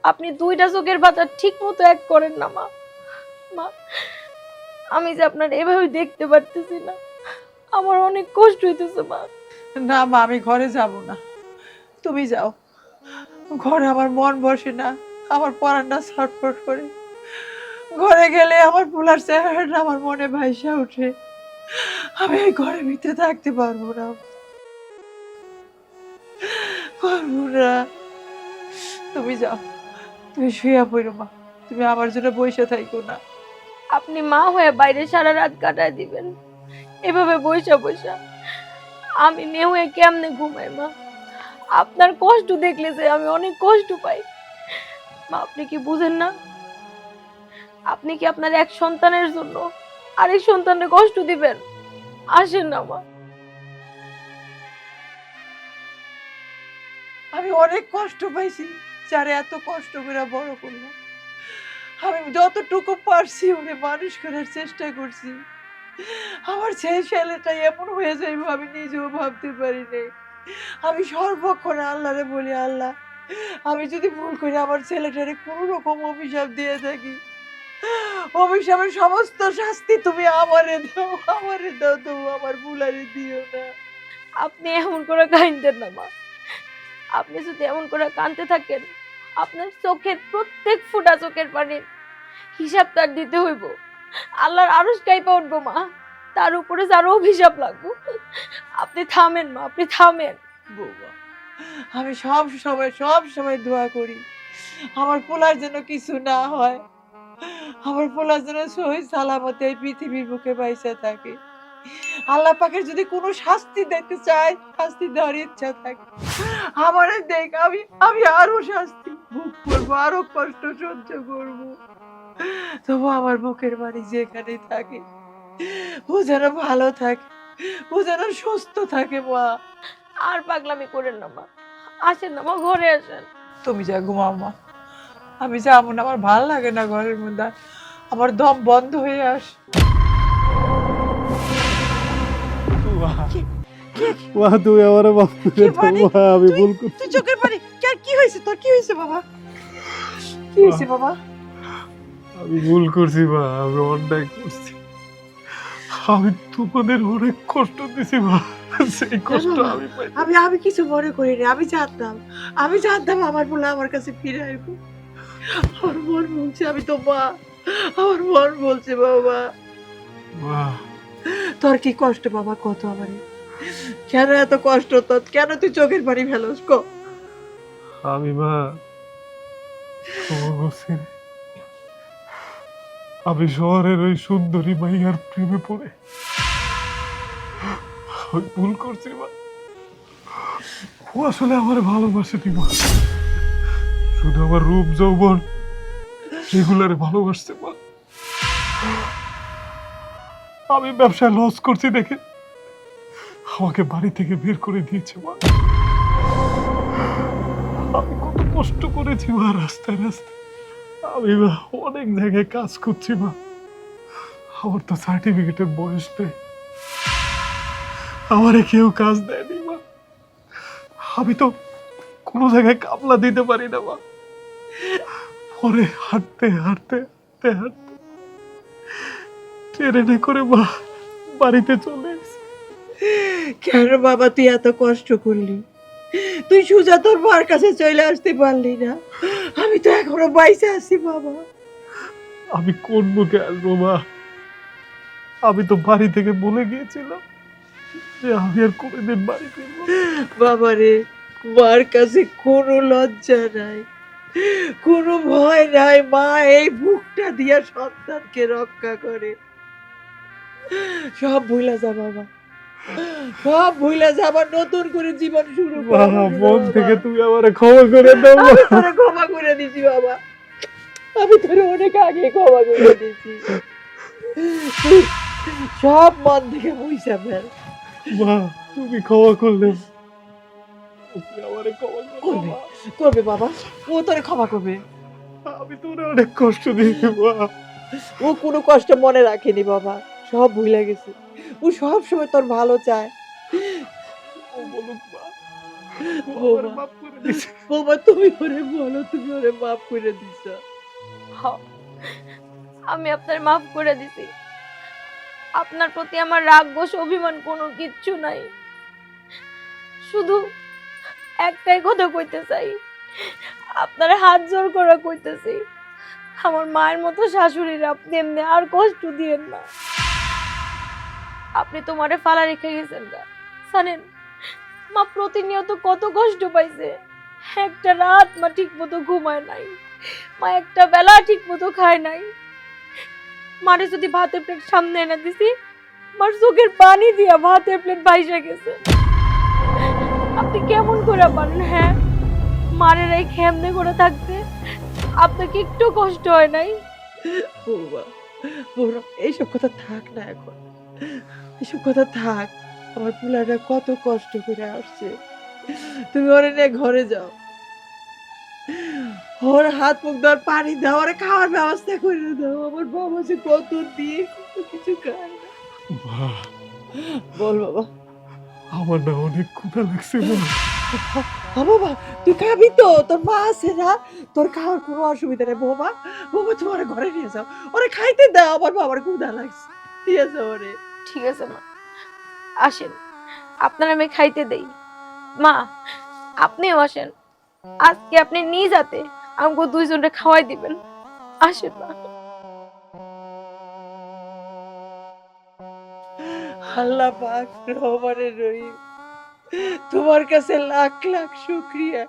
আপনি দুইটা চোখের পাতা ঠিক মতো এক করেন না মা। মা, আমি যে আপনার এভাবে দেখতে পারতেছি না, আমার অনেক কষ্ট হইতেছে মা। না মা, আমি ঘরে যাব না, তুমি যাও। ঘরে আমার মন বসে না, আমার পরানটা ছটফট করে। ঘরে গেলে আমার পোলার চেহারাটা আমার মনে ভাইসা ওঠে। আমি এই ঘরের ভিতরে থাকতে পারবো না, পারবো না। তুমি যাও, তুমি শুয়ে পড়ো মা, তুমি আমার জন্য বসে থাকো না। আপনি মা হয়ে বাইরে সারা রাত কাটায় দিবেন এভাবে বইসা বইসা? আমি মেয়ে হয়ে কেমনে ঘুমাই মা? আপনার কষ্ট দেখলে যে আমি অনেক কষ্ট পাই মা। আপনি কি বুঝেন না? আপনি কি আপনার এক সন্তানের জন্য আরেক সন্তানের কষ্ট দিবেন? আসেন না মা। আমি অনেক কষ্ট পাইছি, যারে এত কষ্ট করে বড় করলাম। আমি যতটুকু পারছি ওকে মানুষ করার চেষ্টা করছি। আমার ছেলেটা এমন হয়ে যাইব আমি নিজেও ভাবতে পারি নাই। আমি সর্বক্ষণ আল্লাহরে বলি, আল্লাহ আমি যদি ভুল করি আমার ছেলেটারে কোনো রকম অভিশাপ দিয়ে থাকি, অভিশাপের সমস্ত শাস্তি তুমি আমারে দাও তুমি আমার ভুলারে দিও না। আপনি এমন করে কাঁদতেন না মা। আপনি যদি এমন করে কাঁদতে থাকেন, আপনার চোখের প্রত্যেক ফোঁটা চোখের পানির হিসাব তার দিতে হইব। আল্লাহর আরশ কাইপা উঠবো মা, তার উপরে আরো অভিশাপ লাগবো। আপনি থামেন মা, আপনি থামেন। বৌমা, আমি সব সময় দোয়া করি আমার পোলার যেন কিছু না হয়, আমার পোলার যেন সহি সালামতে এই পৃথিবীর বুকে বাইসা থাকে। আল্লাহ পাকের যদি কোনো শাস্তি দিতে চায়, শাস্তি দেওয়ার ইচ্ছা থাকে, আমারে দেখ, আমি আরো শাস্তি ভোগ করবো, আরো কষ্ট সহ্য করবো। তবু আমার বুকের বাড়ি যেখানে থাকে ও যেন ভালো থাকে, ও যেন সুস্থ থাকে। মা আর পাগলামি করেন না মা, আসেন না মা, ঘরে আসেন। তুমি যা ঘুমাও মা, আমি যাবো না, আমার ভাল লাগে না ঘরের মধ্যে, আমার দম বন্ধ হয়ে আস। মা তুমি আমার মাফ করে দাও মা, আমি ভুল করছি। তুই চোখের পানি কি হয়েছে তোর? কি হয়েছে বাবা? কি হয়েছে বাবা? আমি ভুল করছি মা, আমি অন্যায় করছি। আমি তোমাদের অনেক কষ্ট দিছি মা, সেই কষ্ট আমি পাই। আমি কিছু মনে করিনি, আমি জানতাম আমার বলে আমার কাছে ফিরে আসবো। আমার মন বলছে আমি তো মা, আমার মন বলছে বাবা। মা তোর কি কষ্ট বাবা, কত আমারে, কেন এত কষ্ট তোর? কেন তুই চোখের পানি ফেলোস? আমি মা ক্ষমা করছি রে। আমি শহরের ওই সুন্দরী মাইয়ার প্রেমে পড়ে আমি ভুল করছি মা। ও আসলে আমার ভালোবাসেনি মা, শুধু আমার রূপ যৌবন এগুলারে ভালোবাসছে মা। আমি ব্যবসায় লস করছি দেখে আমাকে বাড়ি থেকে বের করে দিয়েছে মা। আমি কত কষ্ট করেছি মা, রাস্তায় রাস্তায় আমি মা অনেক জায়গায় কাজ করছি মা। আমার তো সার্টিফিকেটের বয়স নেই, আমারে কেউ কাজ দেয়নি মা। আমি তো কোনো জায়গায় কামলা দিতে পারি না মা। পরে হাঁটতে হাঁটতে হাঁটতে হাঁটতে ট্রেনে করে মা বাড়িতে চলে এসেছি। কেন বাবা তুই এত কষ্ট করলি? তুই সুজা তোর মার কাছে চলে আসতে পারলি না? আমি তো এখনো বাইসে আছি বাবা। আমি কোন মুখে আসবো মা? আমি তো বাড়ি থেকে বলে গিয়েছিলাম যে আমি আর কোনোদিন বাড়ি ফিরবো না। বাবা রে, মার কাছে কোনো লজ্জা নাই, কোনো ভয় নাই। মা এই বুকটা দিয়া সন্তানকে রক্ষা করে। সব ভুলে যা বাবা, সব ভুলে যা, আবার নতুন করে জীবন শুরু কর। মা মন থেকে তুমি আমারে ক্ষমা করে দাও মা। আমি তোরে ক্ষমা করে দিছি বাবা, আমি তোরে অনেক আগে ক্ষমা করে দিছি। তুই সব মন থেকে মুইসা ফেল। মা তুমি ক্ষমা করলে তুমি আমারে ক্ষমা করো মা। করবে বাবা, ও তোরে ক্ষমা করবে। আমি তোরে অনেক কষ্ট দিয়েছি মা। ও কোনো কষ্ট মনে রাখেনি বাবা, সব ভুলে গেছে। ও সব সময় তোর ভালো চায়। ও বলুক মা, ও বৌমা। আমারে মাফ করে দিছে। বাবা তুমি ওরে বলো, তুমি ওরে মাফ করে দিছ। হ্যাঁ, আমি আপনার মাফ করে দিছি। আপনার প্রতি আমার রাগ গোষ অভিমান কোনো কিচ্ছু নাই। শুধু একটাই কথা কইতে চাই, আপনার হাত জোর করে কইতেছি, আমার মায়ের মতো শাশুড়ির আপনি এমনি আর কষ্ট দিয়েন না। আপনি তোমারে ফালা রেখে গেছেন না জানেন? মা প্রতিনিয়ত কত কষ্ট পাইছে। একটা রাত মা ঠিক মতো ঘুমায় নাই, মা একটা বেলা ঠিক মতো খায় নাই। মারে যদি ভাতের প্লেট সামনে এনে দিছি, মার চোখের পানি দিয়া ভাতের প্লেট ভাইসা গেছে। আপনি কেমন করে পারেন? হ্যাঁ, মারের এই খেমনে করে থাকতে আপনাকে একটু কষ্ট হয় নাই? বাবা বড় এইসব কথা থাক না, এখন এসব কথা থাক। আমার পুলাটা কত কষ্ট করে আসছে, তুমি ওরে নিয়ে ঘরে যাও। ওর হাত মুখ ধর পানি দাও, ওরে খাওয়ার ব্যবস্থা করে দাও। আমার বাবা যে কত দিয়ে কত কিছু খায় না। বল বাবা। আমার না অনেক ক্ষুধা লাগছে মা। বাবা তুই খাবি তো, তোর মা আছে না, তোর খাওয়ার কোনো অসুবিধা নেই। বাবা বাবা তুমি ওরে ঘরে নিয়ে যাও, ওরে খাইতে দাও, আমার বাবার ক্ষুধা লাগছে, নিয়ে যাও ওরে। ঠিক আছে মা, আসেন আপনার আমি খাইতে দেই। মা আপনিও আসেন, আজকে আপনি নিজ হাতে আমাকে দুইজনকে খাওয়াই দিবেন। আসেন মা। আল্লাহ পাক রহমানে রহিম, তোমার কাছে লাখ লাখ শুকরিয়া,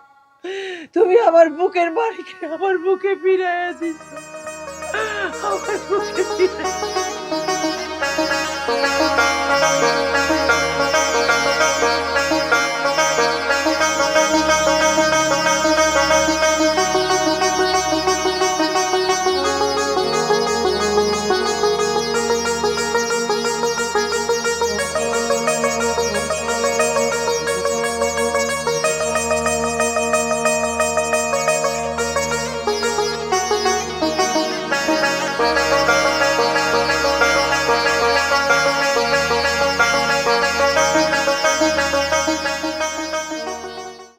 তুমি আমার বুকের বাড়িকে আমার বুকে ফিরাইয়া দিছো, আমার বুকে ফিরাইয়া